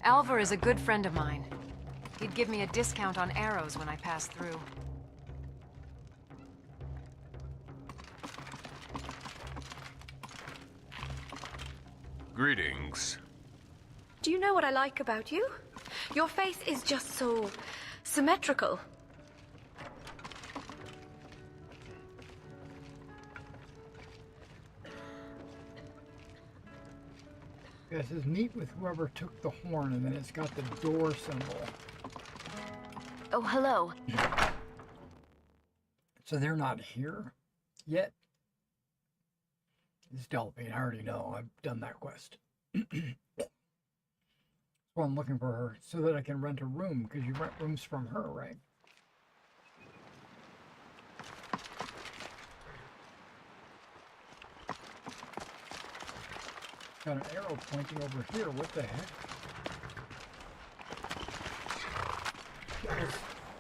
Alvar is a good friend of mine. He'd give me a discount on arrows when I pass through. Greetings. Do you know what I like about you? Your face is just so symmetrical. It says meet with whoever took the horn, and then it's got the door symbol. Oh, hello. So they're not here yet? It's Delphine, I already know. I've done that quest. Well, I'm looking for her so that I can rent a room, because you rent rooms from her, right? Got an arrow pointing over here. What the heck?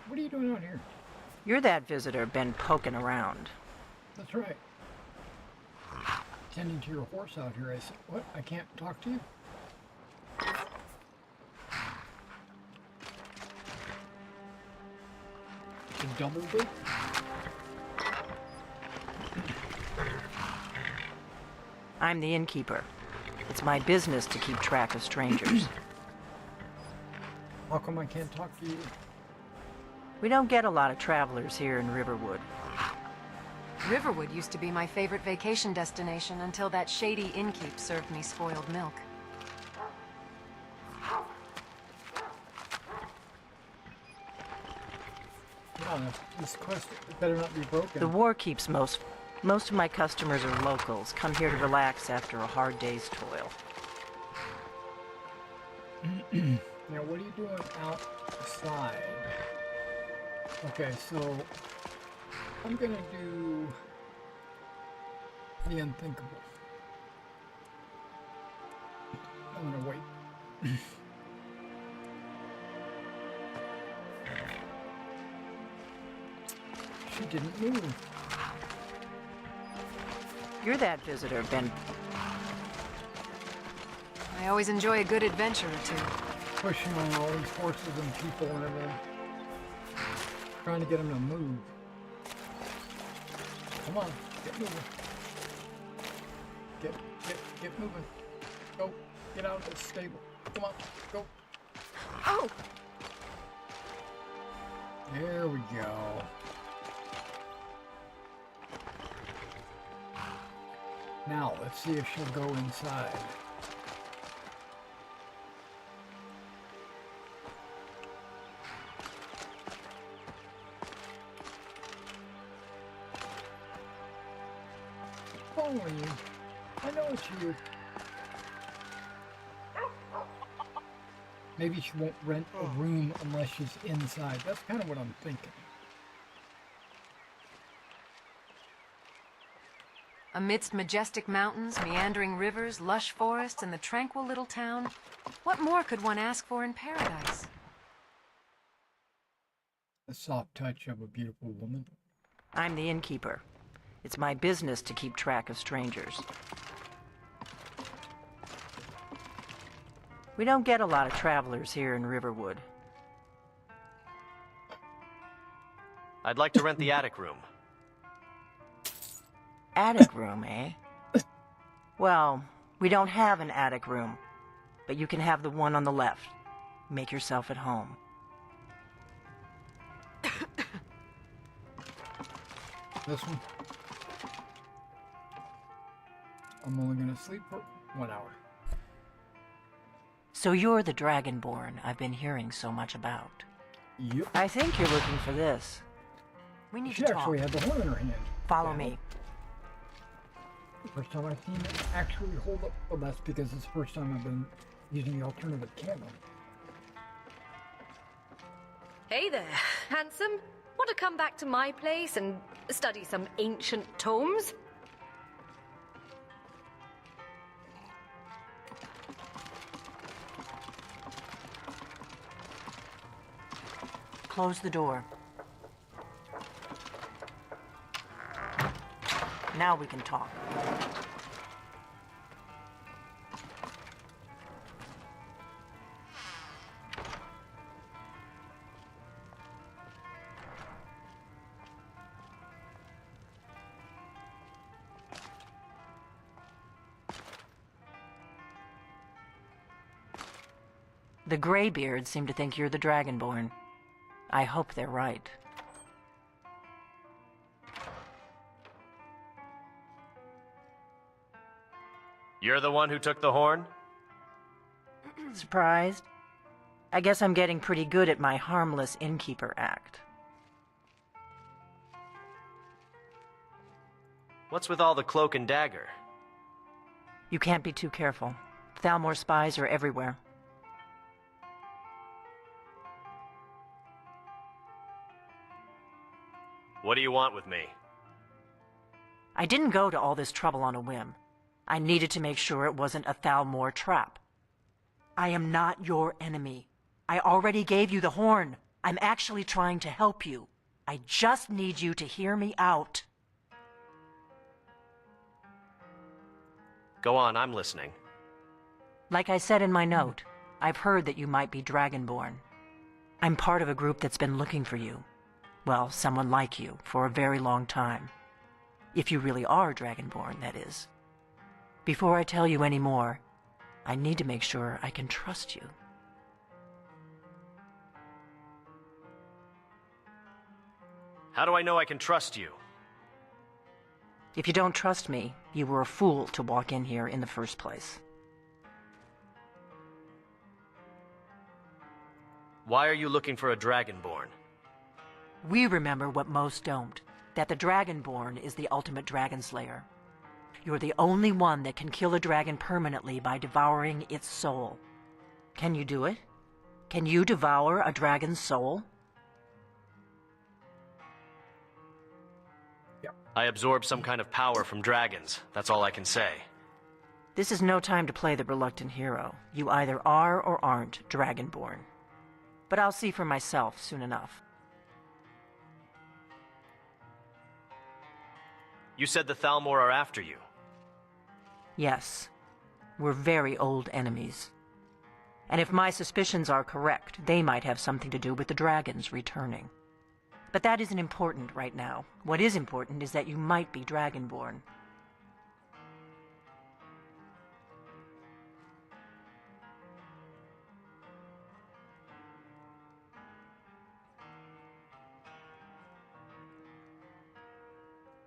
What are you doing out here? You're that visitor been poking around. That's right. Tending to your horse out here. I said, what? I can't talk to you? A double date? I'm the innkeeper. It's my business to keep track of strangers. How come I can't talk to you? We don't get a lot of travelers here in Riverwood. Riverwood used to be my favorite vacation destination until that shady innkeep served me spoiled milk. Yeah, this quest better not be broken. The war keeps most of my customers are locals, come here to relax after a hard day's toil. Now, what are you doing outside? Okay, so I'm gonna do the unthinkable. I'm gonna wait. She didn't move. You're that visitor, Ben. I always enjoy a good adventure or two. Pushing on all these horses and people and everything. Trying to get them to move. Come on, get moving. Get moving. Go, get out of this stable. Come on, go. Oh! There we go. Now, let's see if she'll go inside. Following you. I know it's you. Maybe she won't rent a room unless she's inside. That's kind of what I'm thinking. Amidst majestic mountains, meandering rivers, lush forests, and the tranquil little town, what more could one ask for in paradise? The soft touch of a beautiful woman. I'm the innkeeper. It's my business to keep track of strangers. We don't get a lot of travelers here in Riverwood. I'd like to rent the attic room. Attic room, eh? Well, we don't have an attic room, but you can have the one on the left. Make yourself at home. This one. I'm only gonna sleep for 1 hour. So you're the Dragonborn I've been hearing so much about. Yep. I think you're looking for this. We need She to talk. actually had the horn in her hand. Follow me. The first time I've seen it actually hold up. Well, that's because it's the first time I've been using the alternative camera. Hey there, handsome. Want to come back to my place and study some ancient tomes? Close the door. Now we can talk. The Greybeards seem to think you're the Dragonborn. I hope they're right. You're the one who took the horn? Surprised? I guess I'm getting pretty good at my harmless innkeeper act. What's with all the cloak and dagger? You can't be too careful. Thalmor spies are everywhere. What do you want with me? I didn't go to all this trouble on a whim. I needed to make sure it wasn't a Thalmor trap. I am not your enemy. I already gave you the horn. I'm actually trying to help you. I just need you to hear me out. Go on, I'm listening. Like I said in my note, I've heard that you might be Dragonborn. I'm part of a group that's been looking for you. Well, someone like you, for a very long time. If you really are Dragonborn, that is. Before I tell you any more, I need to make sure I can trust you. How do I know I can trust you? If you don't trust me, you were a fool to walk in here in the first place. Why are you looking for a Dragonborn? We remember what most don't, that the Dragonborn is the ultimate dragon slayer. You're the only one that can kill a dragon permanently by devouring its soul. Can you do it? Can you devour a dragon's soul? I absorb some kind of power from dragons. That's all I can say. This is no time to play the reluctant hero. You either are or aren't Dragonborn. But I'll see for myself soon enough. You said the Thalmor are after you. Yes. We're very old enemies. And if my suspicions are correct, they might have something to do with the dragons returning. But that isn't important right now. What is important is that you might be Dragonborn.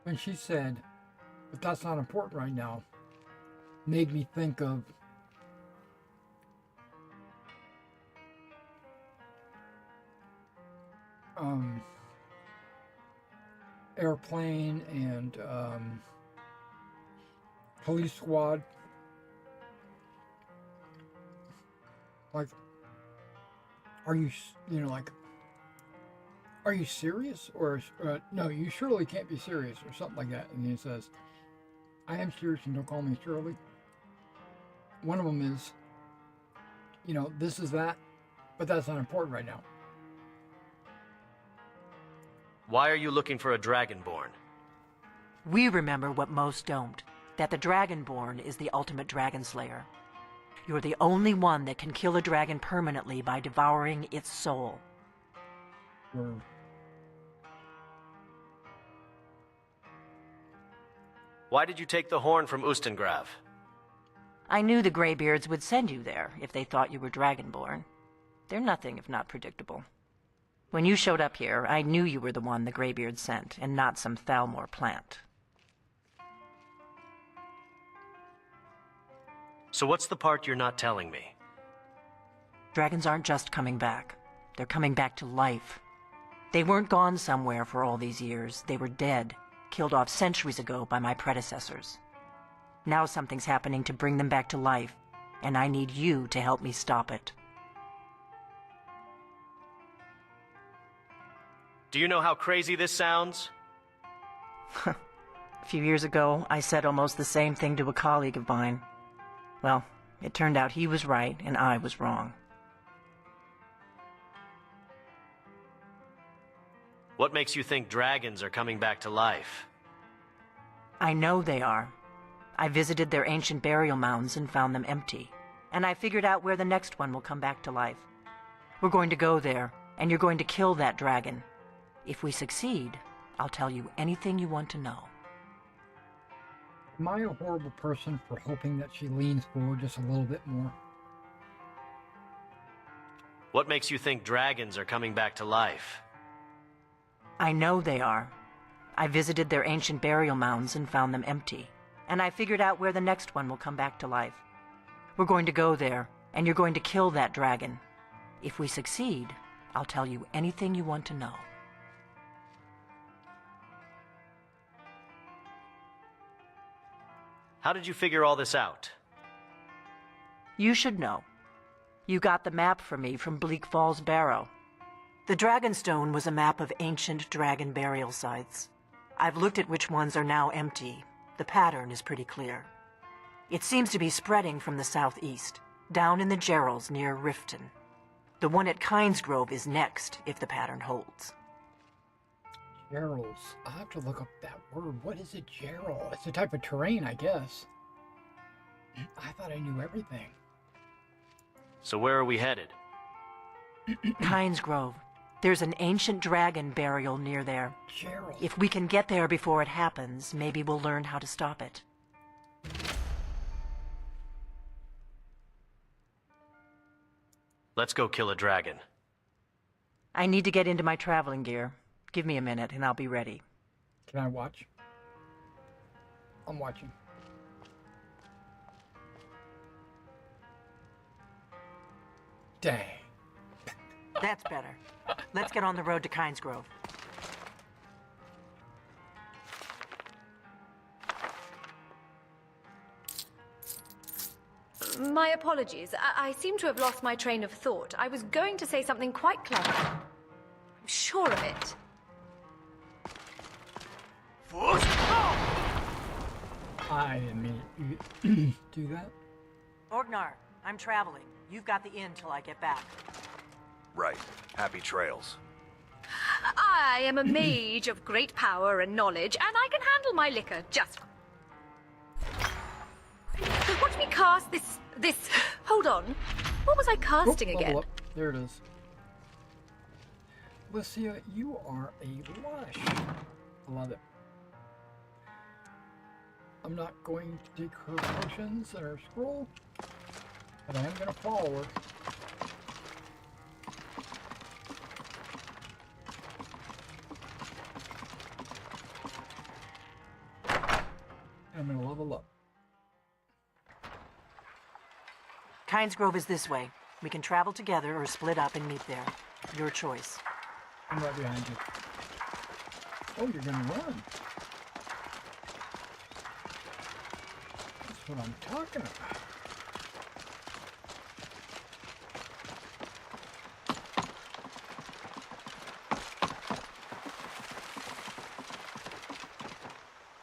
When she said, but that's not important right now, made me think of Airplane and Police Squad. Like, are you serious? Or, no, you surely can't be serious, or something like that. And he says, I am serious and don't call me Shirley. One of them is, this is that, but that's not important right now. Why are you looking for a Dragonborn? We remember what most don't, that the Dragonborn is the ultimate dragon slayer. You're the only one that can kill a dragon permanently by devouring its soul. Why did you take the horn from Ustengrav? I knew the Greybeards would send you there if they thought you were Dragonborn. They're nothing if not predictable. When you showed up here, I knew you were the one the Greybeards sent, and not some Thalmor plant. So what's the part you're not telling me? Dragons aren't just coming back. They're coming back to life. They weren't gone somewhere for all these years. They were dead, killed off centuries ago by my predecessors. Now something's happening to bring them back to life, and I need you to help me stop it. Do you know how crazy this sounds? A few years ago, I said almost the same thing to a colleague of mine. Well, it turned out he was right and I was wrong. What makes you think dragons are coming back to life? I know they are. I visited their ancient burial mounds and found them empty. And I figured out where the next one will come back to life. We're going to go there, and you're going to kill that dragon. If we succeed, I'll tell you anything you want to know. Am I a horrible person for hoping that she leans forward just a little bit more? What makes you think dragons are coming back to life? I know they are. I visited their ancient burial mounds and found them empty. And I figured out where the next one will come back to life. We're going to go there, and you're going to kill that dragon. If we succeed, I'll tell you anything you want to know. How did you figure all this out? You should know. You got the map for me from Bleak Falls Barrow. The Dragonstone was a map of ancient dragon burial sites. I've looked at which ones are now empty. The pattern is pretty clear. It seems to be spreading from the southeast, down in the Gerals near Riften. The one at Kynesgrove is next, if the pattern holds. Gerals. I'll have to look up that word. What is a Geral? It's a type of terrain, I guess. I thought I knew everything. So where are we headed? Kynesgrove. There's an ancient dragon burial near there. Gerald. If we can get there before it happens, maybe we'll learn how to stop it. Let's go kill a dragon. I need to get into my traveling gear. Give me a minute and I'll be ready. Can I watch? I'm watching. Dang. That's better. Let's get on the road to Kynesgrove. My apologies. I seem to have lost my train of thought. I was going to say something quite clever. I'm sure of it. I didn't mean to do that. Orgnar, I'm traveling. You've got the inn till I get back. Right. Happy trails. I am a mage of great power and knowledge, and I can handle my liquor just... Watch me cast this... Hold on. What was I casting again? Up. There it is. Lucia, you are a lush. I love it. I'm not going to take her potions and her scroll, but I am going to follow her. I'm going to level up. Kynesgrove is this way. We can travel together or split up and meet there. Your choice. I'm right behind you. Oh, you're going to run. That's what I'm talking about.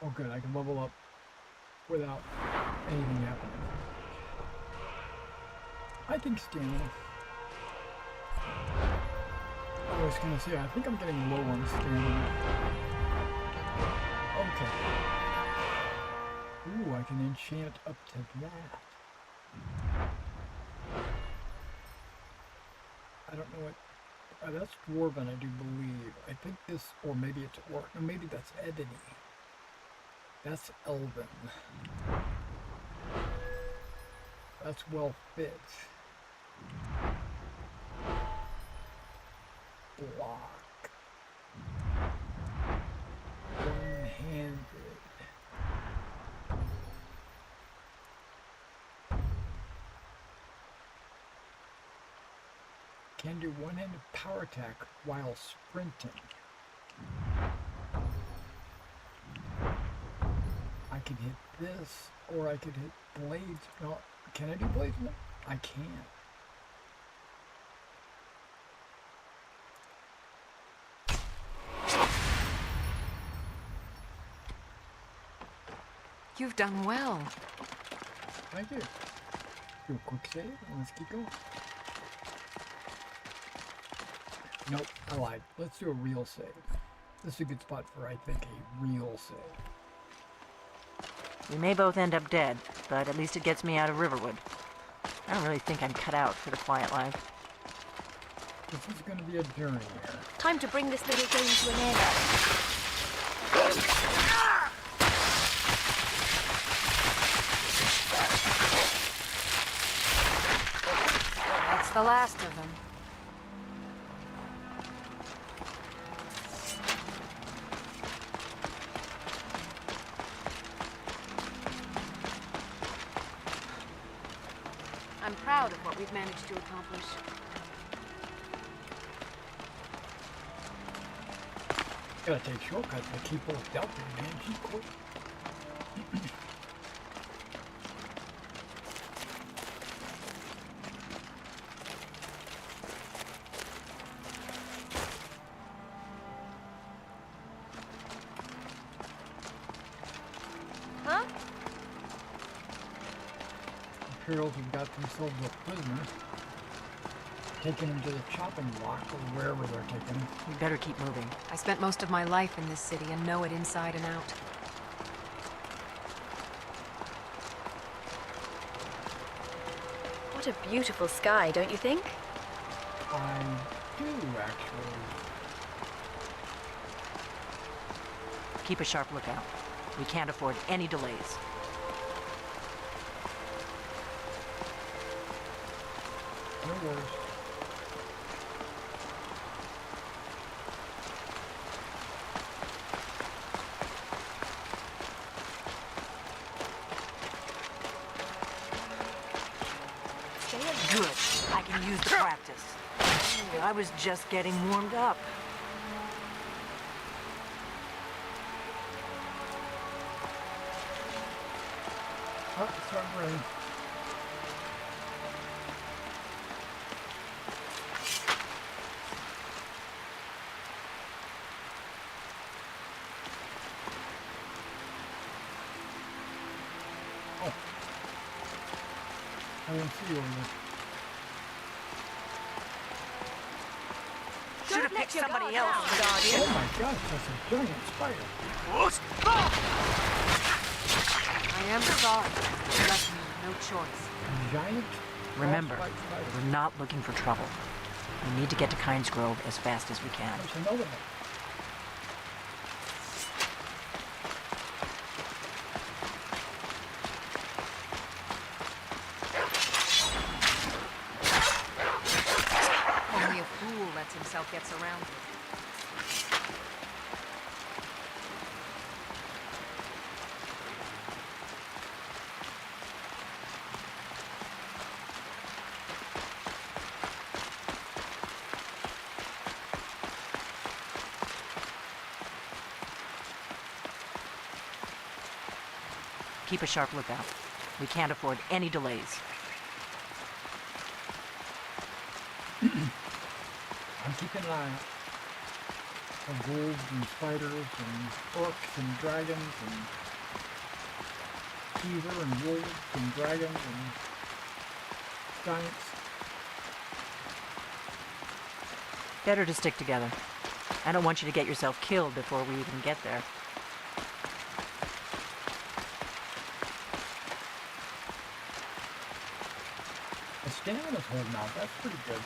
Oh good, I can level up without anything happening. I think stamina. I was gonna say, I think I'm getting low on stamina. Okay. Ooh, I can enchant up to that. I don't know what... that's Dwarven, I do believe. I think this... Or maybe it's Orc. No, maybe that's Ebony. That's Elven. That's well fit. Block. One-handed. Can do one-handed power attack while sprinting. I can hit this, or I could hit blades. No, can I do blades? No, I can't. You've done well. Thank you. Do a quick save, and let's keep going. Nope, I lied. Let's do a real save. This is a good spot for, I think, a real save. We may both end up dead, but at least it gets me out of Riverwood. I don't really think I'm cut out for the quiet life. This is going to be a journey here. Time to bring this little game to an end. That's the last of them. I'm proud of what we've managed to accomplish. Gotta take shortcuts to keep both Delta and G quick. Huh? Imperials have got themselves a prisoner, taking him to the chopping block or wherever they're taking him. We better keep moving. I spent most of my life in this city and know it inside and out. What a beautiful sky, don't you think? I do, actually. Keep a sharp lookout. We can't afford any delays. No worries. Good. I can use the practice. I was just getting warmed up. Oh, it's starting to rain. Oh. I didn't see you over there. Should have picked somebody else, Guardian. Oh my gosh, that's a giant spider. I am sorry. You left me with no choice. A giant? Remember, frostbite spider. we're not looking for trouble. We need to get to Kynes Grove as fast as we can. There's another one. Only a fool lets himself get surrounded. Keep a sharp lookout. We can't afford any delays. I'm keeping an eye out for wolves and spiders and orcs and dragons and fever and wolves and dragons and giants. Better to stick together. I don't want you to get yourself killed before we even get there. The stamina's holding out. That's pretty good.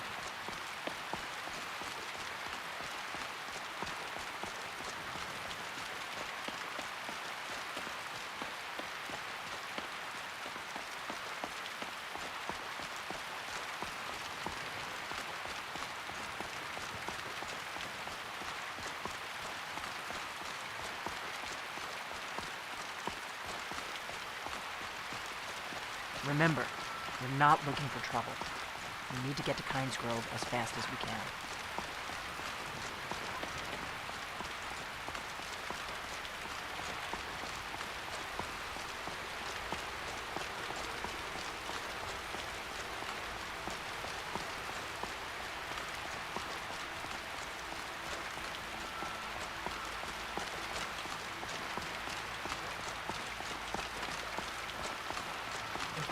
Remember, we're not looking for trouble. We need to get to Kynes Grove as fast as we can.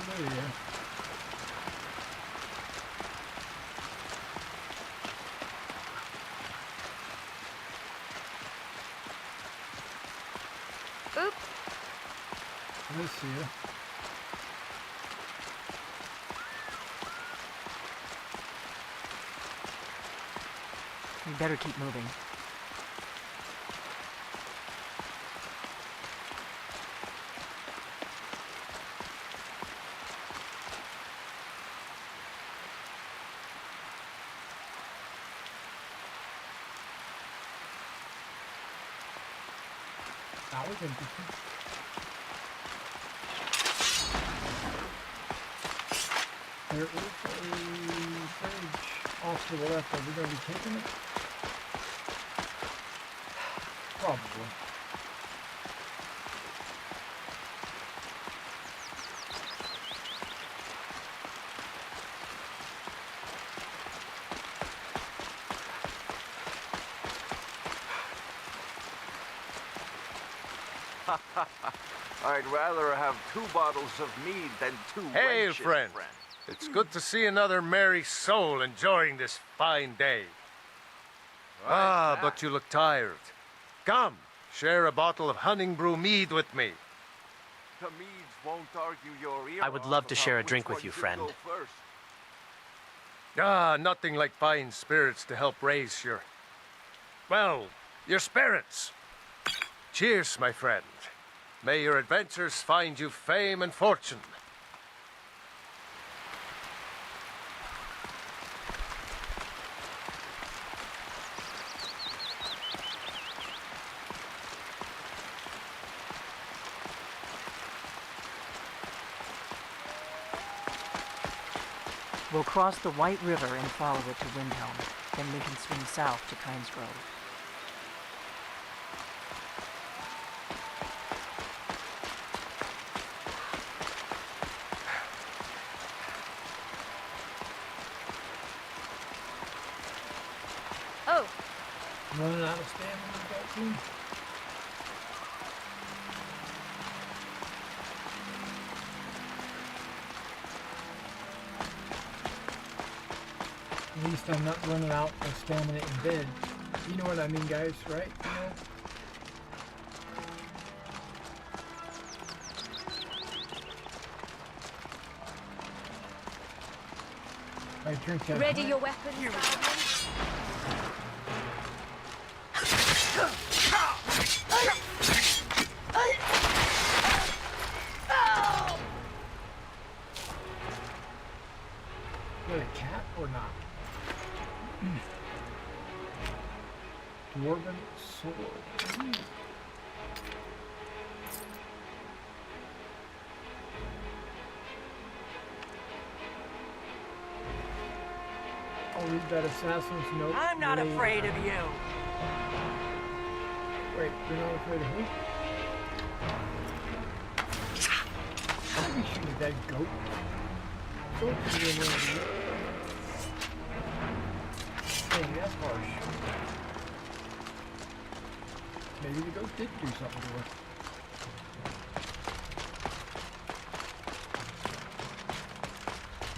There you go. Oops. I see you. You better keep moving. That was interesting. There is a bridge off to the left. Are we going to be taking it? Probably. I'd rather have 2 bottles of mead than 2 Hey, wenches, friend. It's good to see another merry soul enjoying this fine day. But you look tired. Come, share a bottle of Hunting Brew mead with me. The meads won't argue your ear I would love off to about share a which drink one with you, should friend. go first. Nothing like fine spirits to help raise your spirits. Cheers, my friend. May your adventures find you fame and fortune. We'll cross the White River and follow it to Windhelm. Then we can swing south to Kynes Grove. Oh, Running out of stamina with that too. At least I'm not running out of stamina in bed. You know what I mean, guys, right? You know? I drink that. ready hot- your weapons, Paladin. Is that a cat or not? Dwarven sword. I'll read that assassin's note. I'm not later. afraid of you. Wait, you're not afraid of who? I'll be shooting that goat. Goat is the one. Dang, that's harsh. Maybe the goat did do something to her.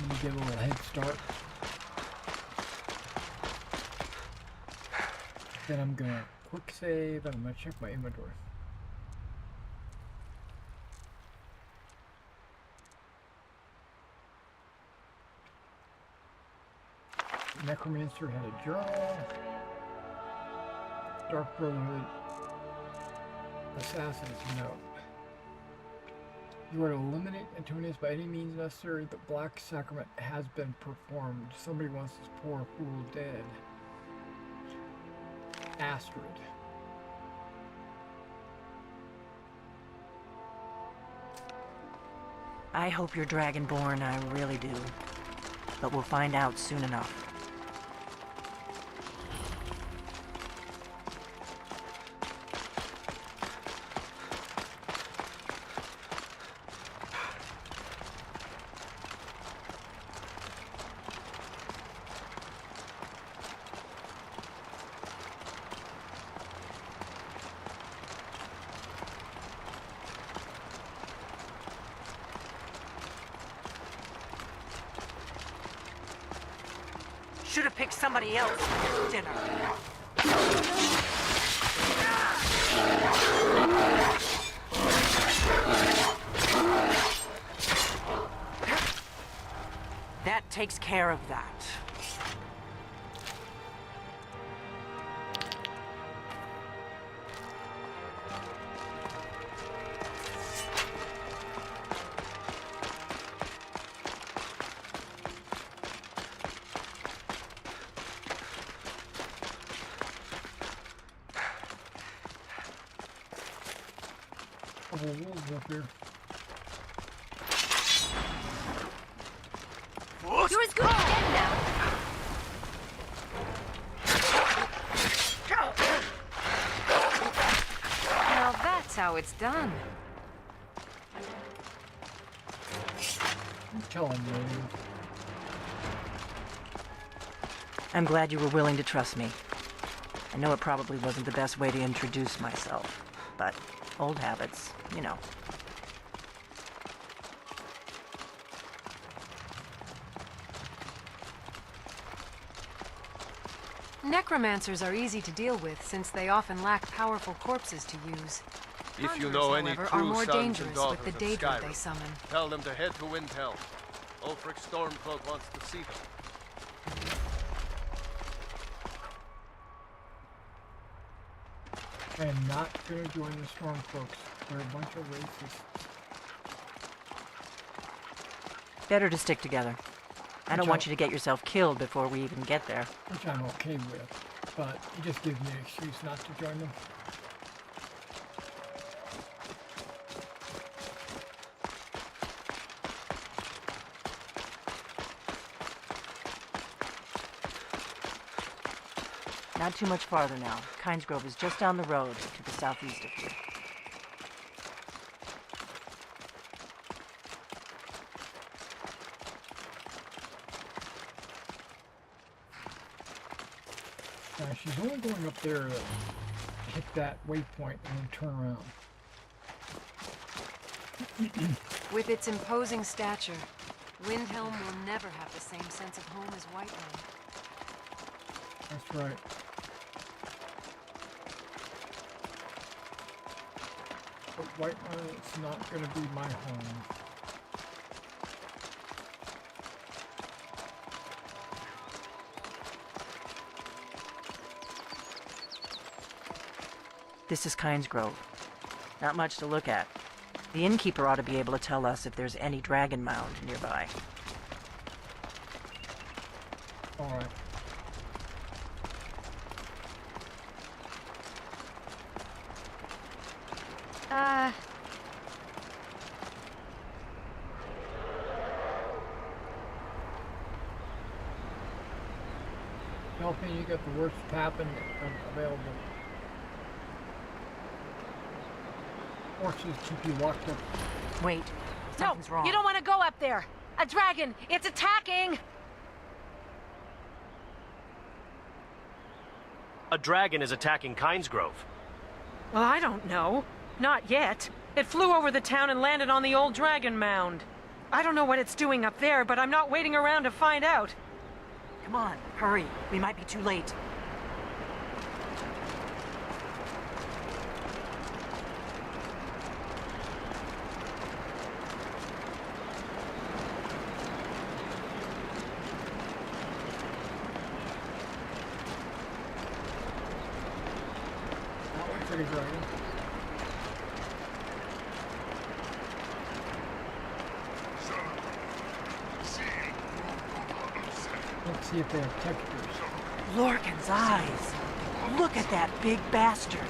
Let me get a little head start. Then I'm gonna quick save and I'm gonna check my inventory. Necromancer had a journal. Dark Brotherhood. Assassin's note. You are to eliminate Antonius by any means necessary. The Black Sacrament has been performed. Somebody wants this poor fool dead. Astrid. I hope you're Dragonborn, I really do. But we'll find out soon enough. Should have picked somebody else for dinner. takes care of that. Oh, wolves up here. You're as good as dead now. Well, that's how it's done. Tell him, man. I'm glad you were willing to trust me. I know it probably wasn't the best way to introduce myself, but old habits, you know. Necromancers are easy to deal with since they often lack powerful corpses to use. If you Conjurers, know any however, true are more sons and dangerous daughters with the of daedra Skyrim, they summon. tell them to head to Windhelm. Ulfric Stormcloak wants to see them. I am not going to join the Stormcloaks. They're a bunch of racists. Better to stick together. I don't want you to get yourself killed before we even get there. Which I'm okay with, but it just gives me an excuse not to join them. Not too much farther now. Kynesgrove is just down the road to the southeast of here. Now, she's only going up there to hit that waypoint and then turn around. With its imposing stature, Windhelm will never have the same sense of home as Whiterun. That's right. But Whiterun is not going to be my home. This is Kynesgrove. Not much to look at. The innkeeper ought to be able to tell us if there's any dragon mound nearby. All right. Help me, you got the worst tapping available. Horses keep you locked up. Wait, something's wrong. You don't want to go up there! A dragon! It's attacking! A dragon is attacking Kynesgrove. Well, I don't know. Not yet. It flew over the town and landed on the old dragon mound. I don't know what it's doing up there, but I'm not waiting around to find out. Come on, hurry. We might be too late. That looks like a dragon. Let's see if they have textures. Lorcan's eyes. Look at that big bastard.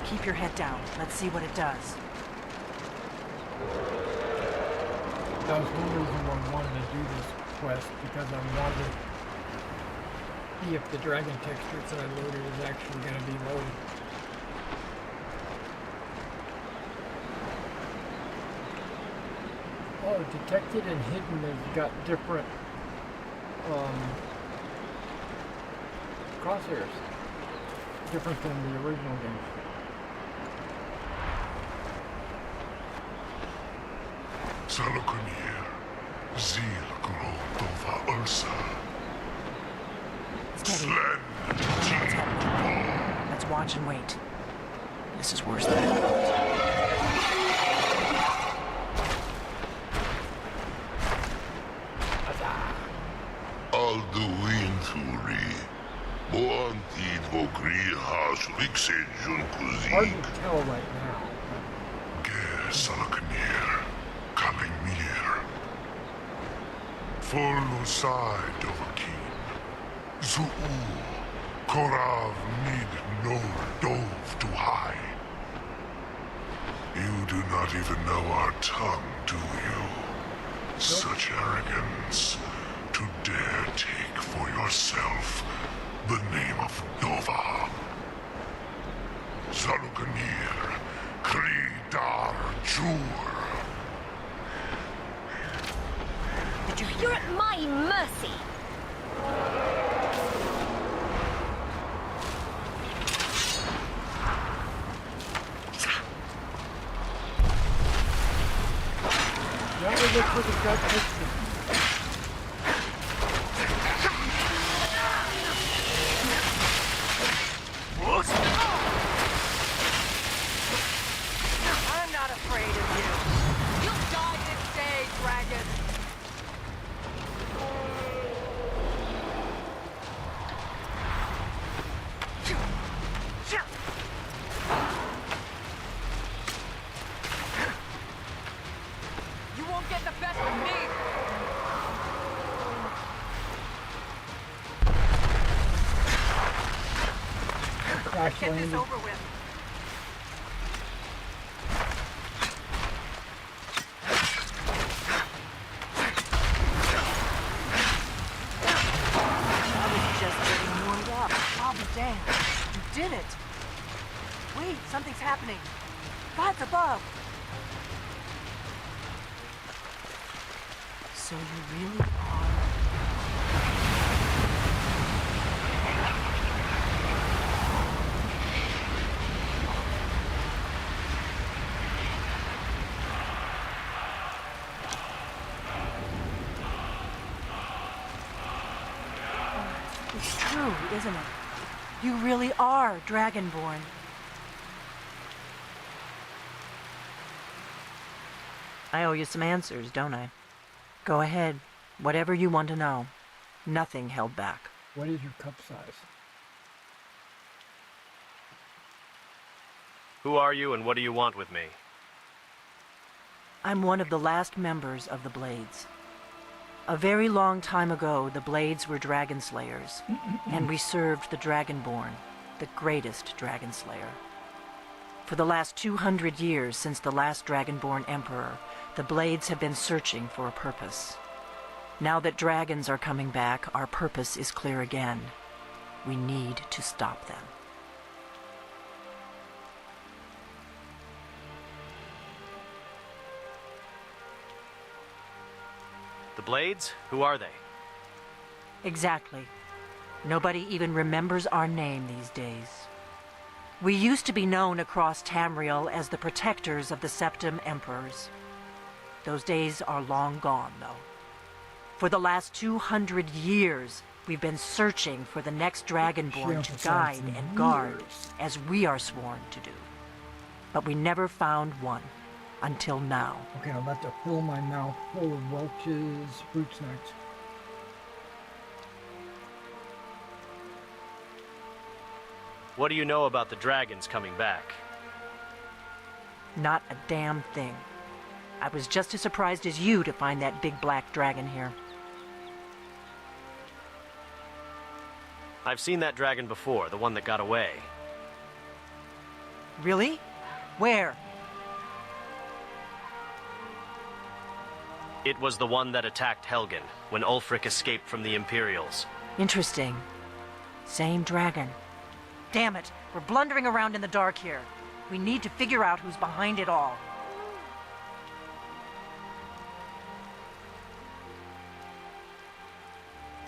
Keep your head down. Let's see what it does. That was one reason why I wanted to do this quest, because I wanted to see if the dragon textures that I loaded is actually going to be loaded. Oh, detected and hidden has got different crosshairs. Different than the original game. Steady. Let's watch and wait. This is worse than I thought. Vogrihas Rixin Hard Junkuzik. to tell right now. Ger Salakanir. Kalimir. Forlusai Dovakeen. Zuu. Korav Mid No Dove to High. You do not even know our tongue, do you? Such arrogance to dare take for yourself the name of Nova. Zalukanir, Kridar Jur. You're at my mercy. That would look like a gut picture. I'm not afraid of you. You'll die this day, dragon. You won't get the best of me. Crash Get this landed. over with. I was just getting warmed up. I'll be damned. You did it. Wait, something's happening. God's above. So you really are... It's true, isn't it? You really are Dragonborn. I owe you some answers, don't I? Go ahead. Whatever you want to know. Nothing held back. What is your cup size? Who are you and what do you want with me? I'm one of the last members of the Blades. A very long time ago, the Blades were dragon slayers, and we served the Dragonborn, the greatest dragon slayer. For the last 200 years since the last Dragonborn Emperor, the Blades have been searching for a purpose. Now that dragons are coming back, our purpose is clear again. We need to stop them. The Blades? Who are they? Exactly. Nobody even remembers our name these days. We used to be known across Tamriel as the protectors of the Septim Emperors. Those days are long gone, though. For the last 200 years, we've been searching for the next Dragonborn to guide and guard, as we are sworn to do. But we never found one, until now. Okay, I'm about to fill my mouth full of Welch's fruit snacks. What do you know about the dragons coming back? Not a damn thing. I was just as surprised as you to find that big black dragon here. I've seen that dragon before, the one that got away. Really? Where? It was the one that attacked Helgen when Ulfric escaped from the Imperials. Interesting. Same dragon. Damn it, we're blundering around in the dark here. We need to figure out who's behind it all.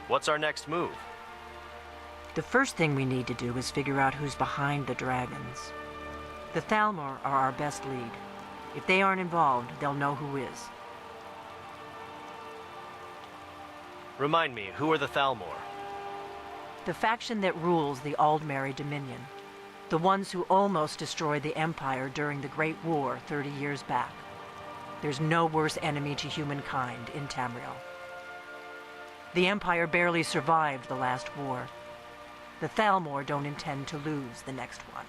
What's our next move? The first thing we need to do is figure out who's behind the dragons. The Thalmor are our best lead. If they aren't involved, they'll know who is. Remind me, who are the Thalmor? The faction that rules the Aldmeri Dominion. The ones who almost destroyed the Empire during the Great War 30 years back. There's no worse enemy to humankind in Tamriel. The Empire barely survived the last war. The Thalmor don't intend to lose the next one.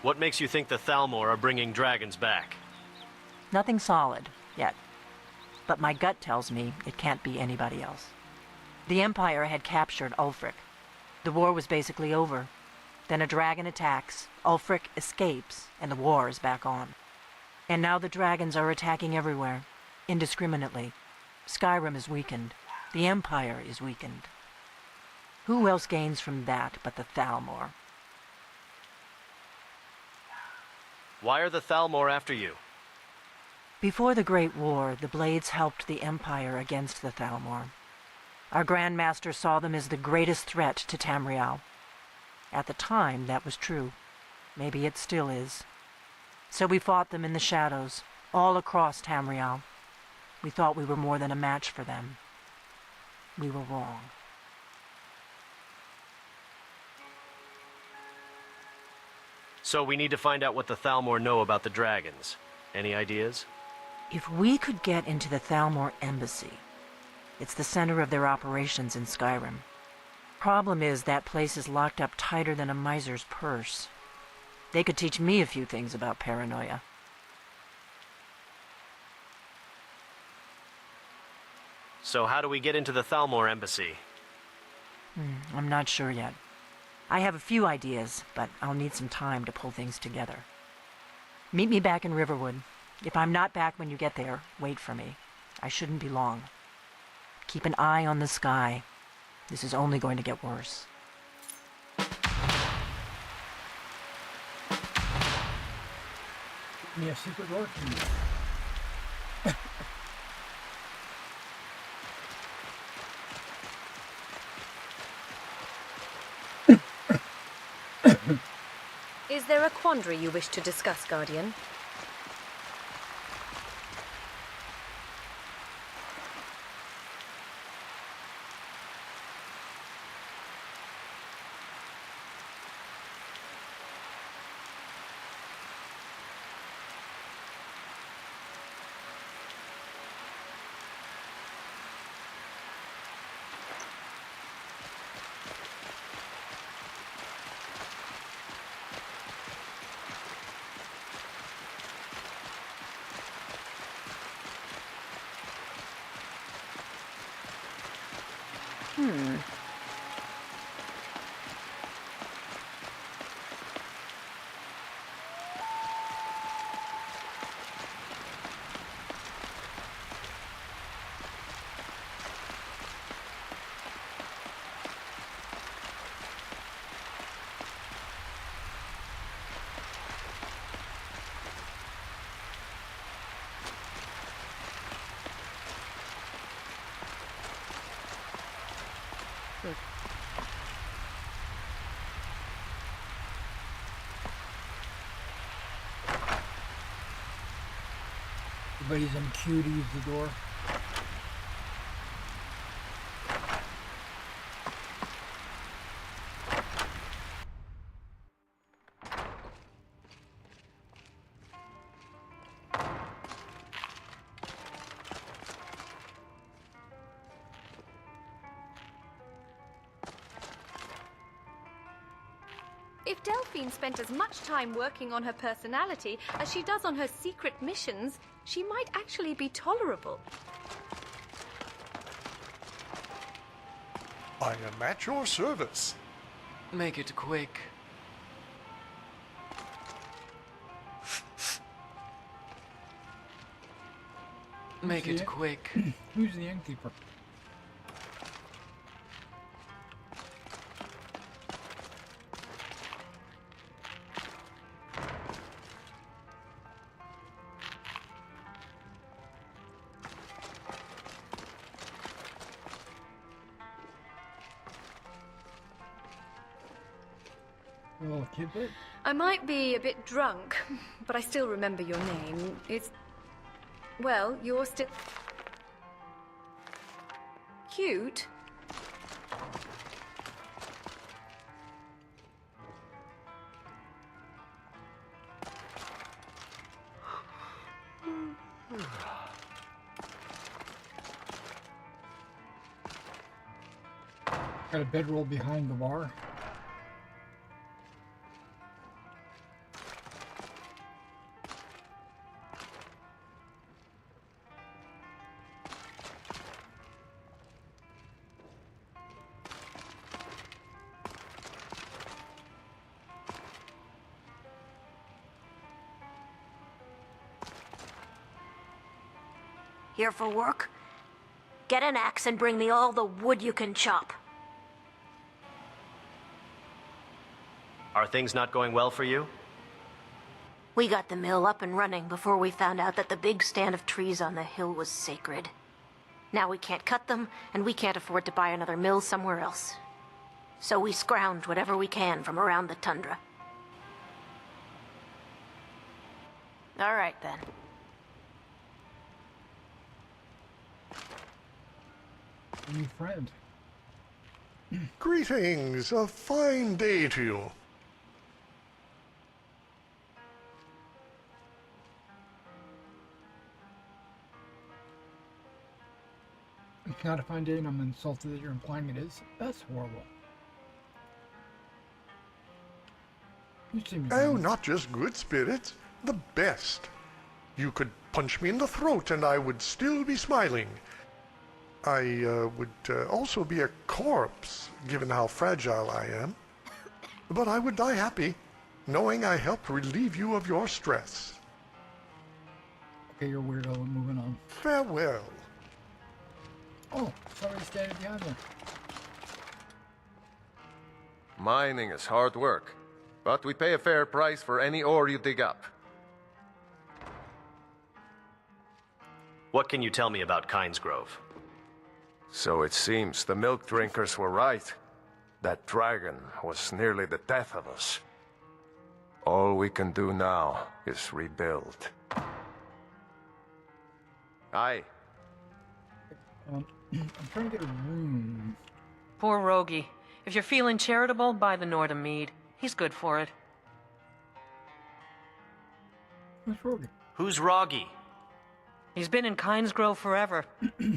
What makes you think the Thalmor are bringing dragons back? Nothing solid, yet. But my gut tells me it can't be anybody else. The Empire had captured Ulfric. The war was basically over. Then a dragon attacks, Ulfric escapes, and the war is back on. And now the dragons are attacking everywhere, indiscriminately. Skyrim is weakened. The Empire is weakened. Who else gains from that but the Thalmor? Why are the Thalmor after you? Before the Great War, the Blades helped the Empire against the Thalmor. Our Grand Master saw them as the greatest threat to Tamriel. At the time, that was true. Maybe it still is. So we fought them in the shadows, all across Tamriel. We thought we were more than a match for them. We were wrong. So we need to find out what the Thalmor know about the dragons. Any ideas? If we could get into the Thalmor embassy, it's the center of their operations in Skyrim. Problem is, that place is locked up tighter than a miser's purse. They could teach me a few things about paranoia. So how do we get into the Thalmor embassy? I'm not sure yet. I have a few ideas, but I'll need some time to pull things together. Meet me back in Riverwood. If I'm not back when you get there, wait for me. I shouldn't be long. Keep an eye on the sky. This is only going to get worse. Give me a secret door key. Is there a quandary you wish to discuss, Guardian? Everybody's in queue to use the door. If Delphine spent as much time working on her personality as she does on her secret missions, she might actually be tolerable. I am at your service. Make it quick. Make it quick. Who's the innkeeper? Oh, Kidbit? I might be a bit drunk, but I still remember your name. It's... well, you're still... cute. Got a bedroll behind the bar. Here for work? Get an axe and bring me all the wood you can chop. Are things not going well for you? We got the mill up and running before we found out that the big stand of trees on the hill was sacred. Now we can't cut them, and we can't afford to buy another mill somewhere else. So we scrounge whatever we can from around the tundra. All right, then. New friend. Greetings, a fine day to you. It's not a fine day and I'm insulted that you're implying it is. That's horrible. You seem to Oh, not just good spirits, the best. You could punch me in the throat and I would still be smiling. I would also be a corpse, given how fragile I am. But I would die happy, knowing I helped relieve you of your stress. Okay, you're weirdo. Moving on. Farewell. Oh, somebody's standing behind me. Mining is hard work, but we pay a fair price for any ore you dig up. What can you tell me about Kynes Grove? So it seems the milk drinkers were right. That dragon was nearly the death of us. All we can do now is rebuild. Aye. I'm trying to get a room. Poor Rogie. If you're feeling charitable, buy the Nordham mead. He's good for it. Who's Rogie? Who's Rogie? He's been in Kynes Grove forever.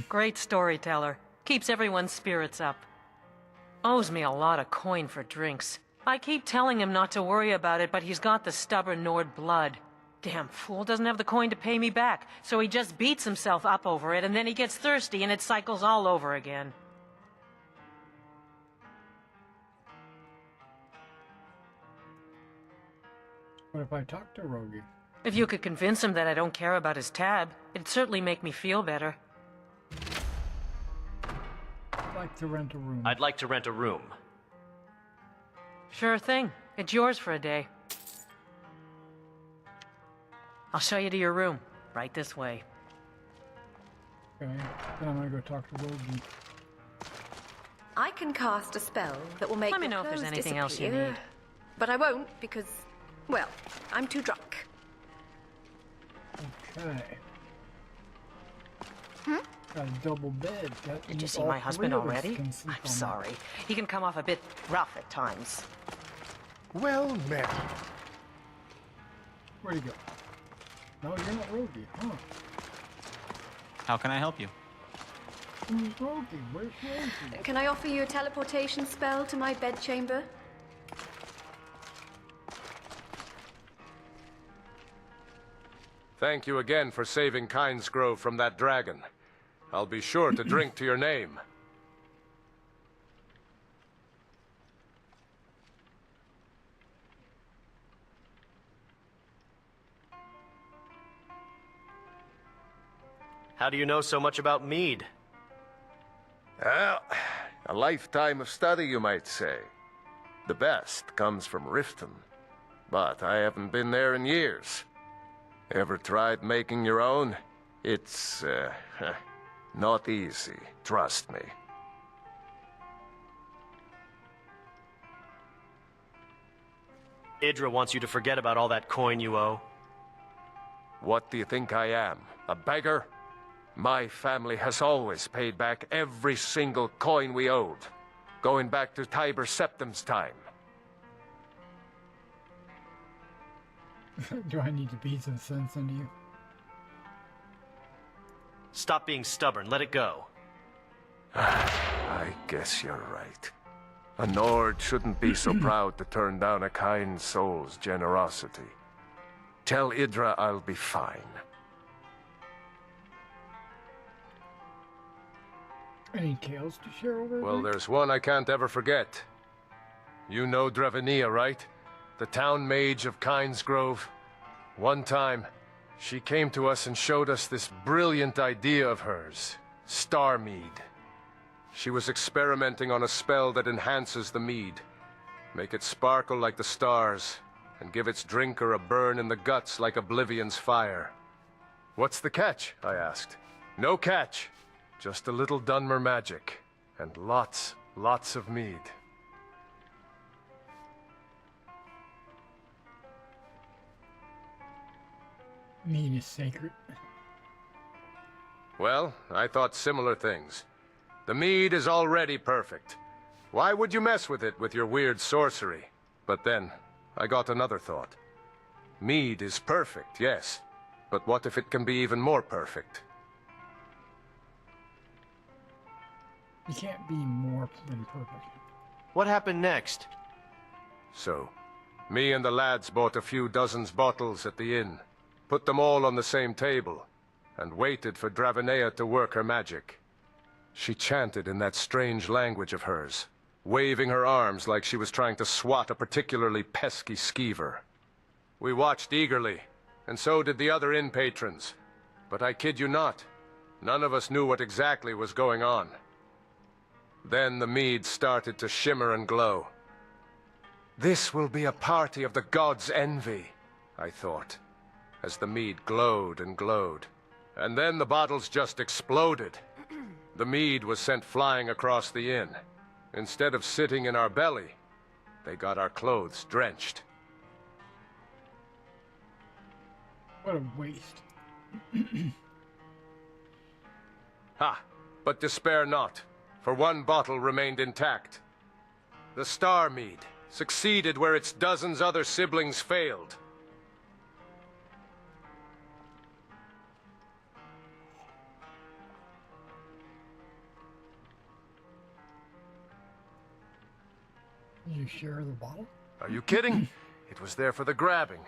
Great storyteller. Keeps everyone's spirits up. Owes me a lot of coin for drinks. I keep telling him not to worry about it, but he's got the stubborn Nord blood. Damn fool doesn't have the coin to pay me back, so he just beats himself up over it, and then he gets thirsty and it cycles all over again. What if I talk to Rogie? If you could convince him that I don't care about his tab, it'd certainly make me feel better. I'd like to rent a room. I'd like to rent a room. Sure thing. It's yours for a day. I'll show you to your room. Right this way. Okay, then I'm gonna go talk to Rogie. I can cast a spell that will make Let me your know if there's clothes anything else you disappear. need. But I won't because, well, I'm too drunk. Okay. Hmm? Got a double bed. Did you see my husband already? I'm sorry. He can come off a bit rough at times. Well met. Where'd he go? No, you're not Rogie, huh? How can I help you? Who's Rogie? Where's Rogie? Can I offer you a teleportation spell to my bedchamber? Thank you again for saving Kynes Grove from that dragon. I'll be sure to drink to your name. How do you know so much about mead? Well, a lifetime of study, you might say. The best comes from Riften, but I haven't been there in years. Ever tried making your own? It's, not easy, trust me. Idra wants you to forget about all that coin you owe. What do you think I am? A beggar? My family has always paid back every single coin we owed, going back to Tiber Septim's time. Do I need to beat some sense into you? Stop being stubborn, let it go. I guess you're right. A Nord shouldn't be so proud to turn down a kind soul's generosity. Tell Idra I'll be fine. Any tales to share over Well, there? there's one I can't ever forget. You know Dravenia, right? The town mage of Kynesgrove. One time, she came to us and showed us this brilliant idea of hers, Starmead. She was experimenting on a spell that enhances the mead, make it sparkle like the stars, and give its drinker a burn in the guts like Oblivion's fire. What's the catch? I asked. No catch. Just a little Dunmer magic, and lots of mead. Mead is sacred. Well, I thought similar things. The mead is already perfect. Why would you mess with it with your weird sorcery? But then, I got another thought. Mead is perfect, yes. But what if it can be even more perfect? You can't be more than perfect. What happened next? So, me and the lads bought a few dozens bottles at the inn, put them all on the same table, and waited for Dravenea to work her magic. She chanted in that strange language of hers, waving her arms like she was trying to swat a particularly pesky skeever. We watched eagerly, and so did the other inn patrons. But I kid you not, none of us knew what exactly was going on. Then the mead started to shimmer and glow. This will be a party of the gods' envy, I thought, as the mead glowed and glowed. And then the bottles just exploded. The mead was sent flying across the inn. Instead of sitting in our belly, they got our clothes drenched. What a waste. Ha! But despair not, for one bottle remained intact. The Star Mead succeeded where its dozens other siblings failed. Did you share the bottle? Are you kidding? It was there for the grabbing.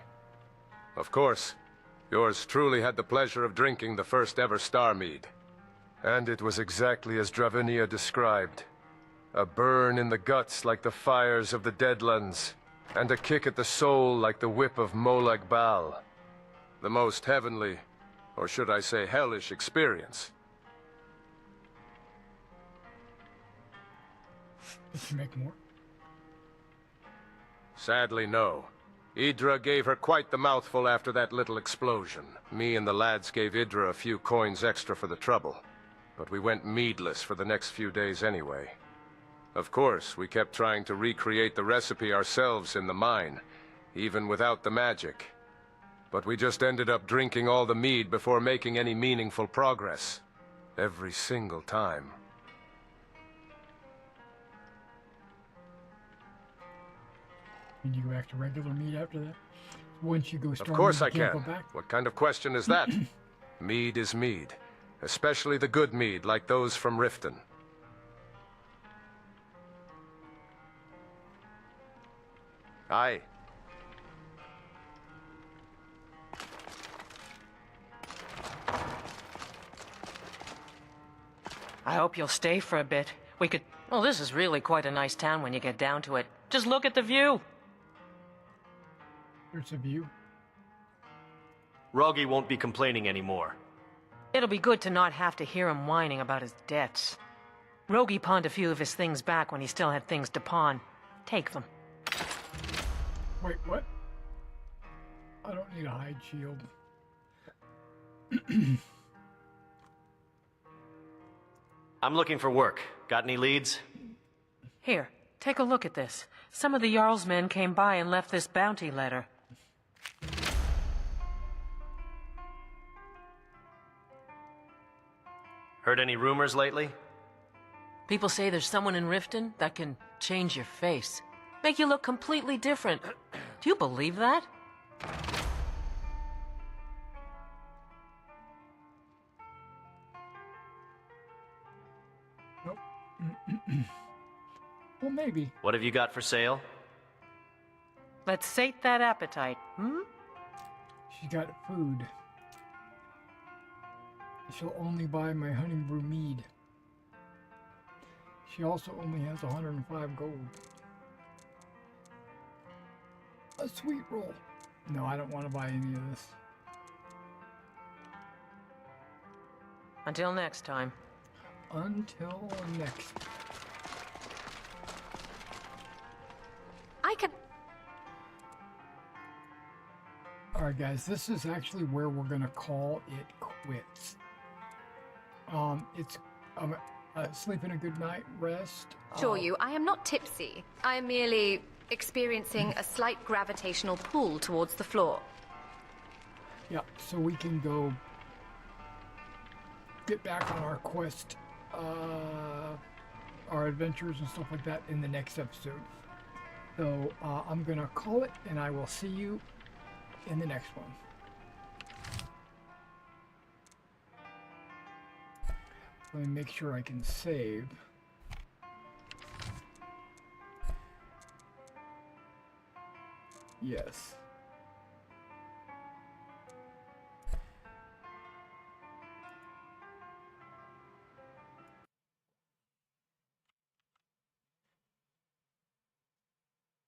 Of course, yours truly had the pleasure of drinking the first ever Star Mead. And it was exactly as Dravenia described. A burn in the guts like the fires of the Deadlands, and a kick at the soul like the whip of Molag Bal. The most heavenly, or should I say hellish, experience. Did she make more? Sadly, no. Idra gave her quite the mouthful after that little explosion. Me and the lads gave Idra a few coins extra for the trouble. But we went meadless for the next few days anyway. Of course, we kept trying to recreate the recipe ourselves in the mine, even without the magic. But we just ended up drinking all the mead before making any meaningful progress. Every single time. Can you go back to regular meat after that? Once you go Of Star course Mead, I you can't can. go back? What kind of question is that? Mead is mead. Especially the good mead, like those from Riften. Aye. I hope you'll stay for a bit. We could... Well, this is really quite a nice town when you get down to it. Just look at the view. There's a view. Roggy won't be complaining anymore. It'll be good to not have to hear him whining about his debts. Rogie pawned a few of his things back when he still had things to pawn. Take them. Wait, what? I don't need a hide shield. I'm looking for work. Got any leads? Here, take a look at this. Some of the Jarl's men came by and left this bounty letter. Heard any rumors lately? People say there's someone in Riften that can change your face. Make you look completely different. Do you believe that? Nope. Well, maybe. What have you got for sale? Let's sate that appetite, hmm? She got food. She'll only buy my honey brew mead. She also only has 105 gold. A sweet roll. No, I don't want to buy any of this. Until next time. Until next. I could... Alright guys, this is actually where we're going to call it quits. It's sleeping a good night, rest. Assure you, I am not tipsy. I am merely experiencing a slight gravitational pull towards the floor. Yeah, so we can go get back on our quest, our adventures and stuff like that in the next episode. So I'm going to call it, and I will see you in the next one. Let me make sure I can save. Yes.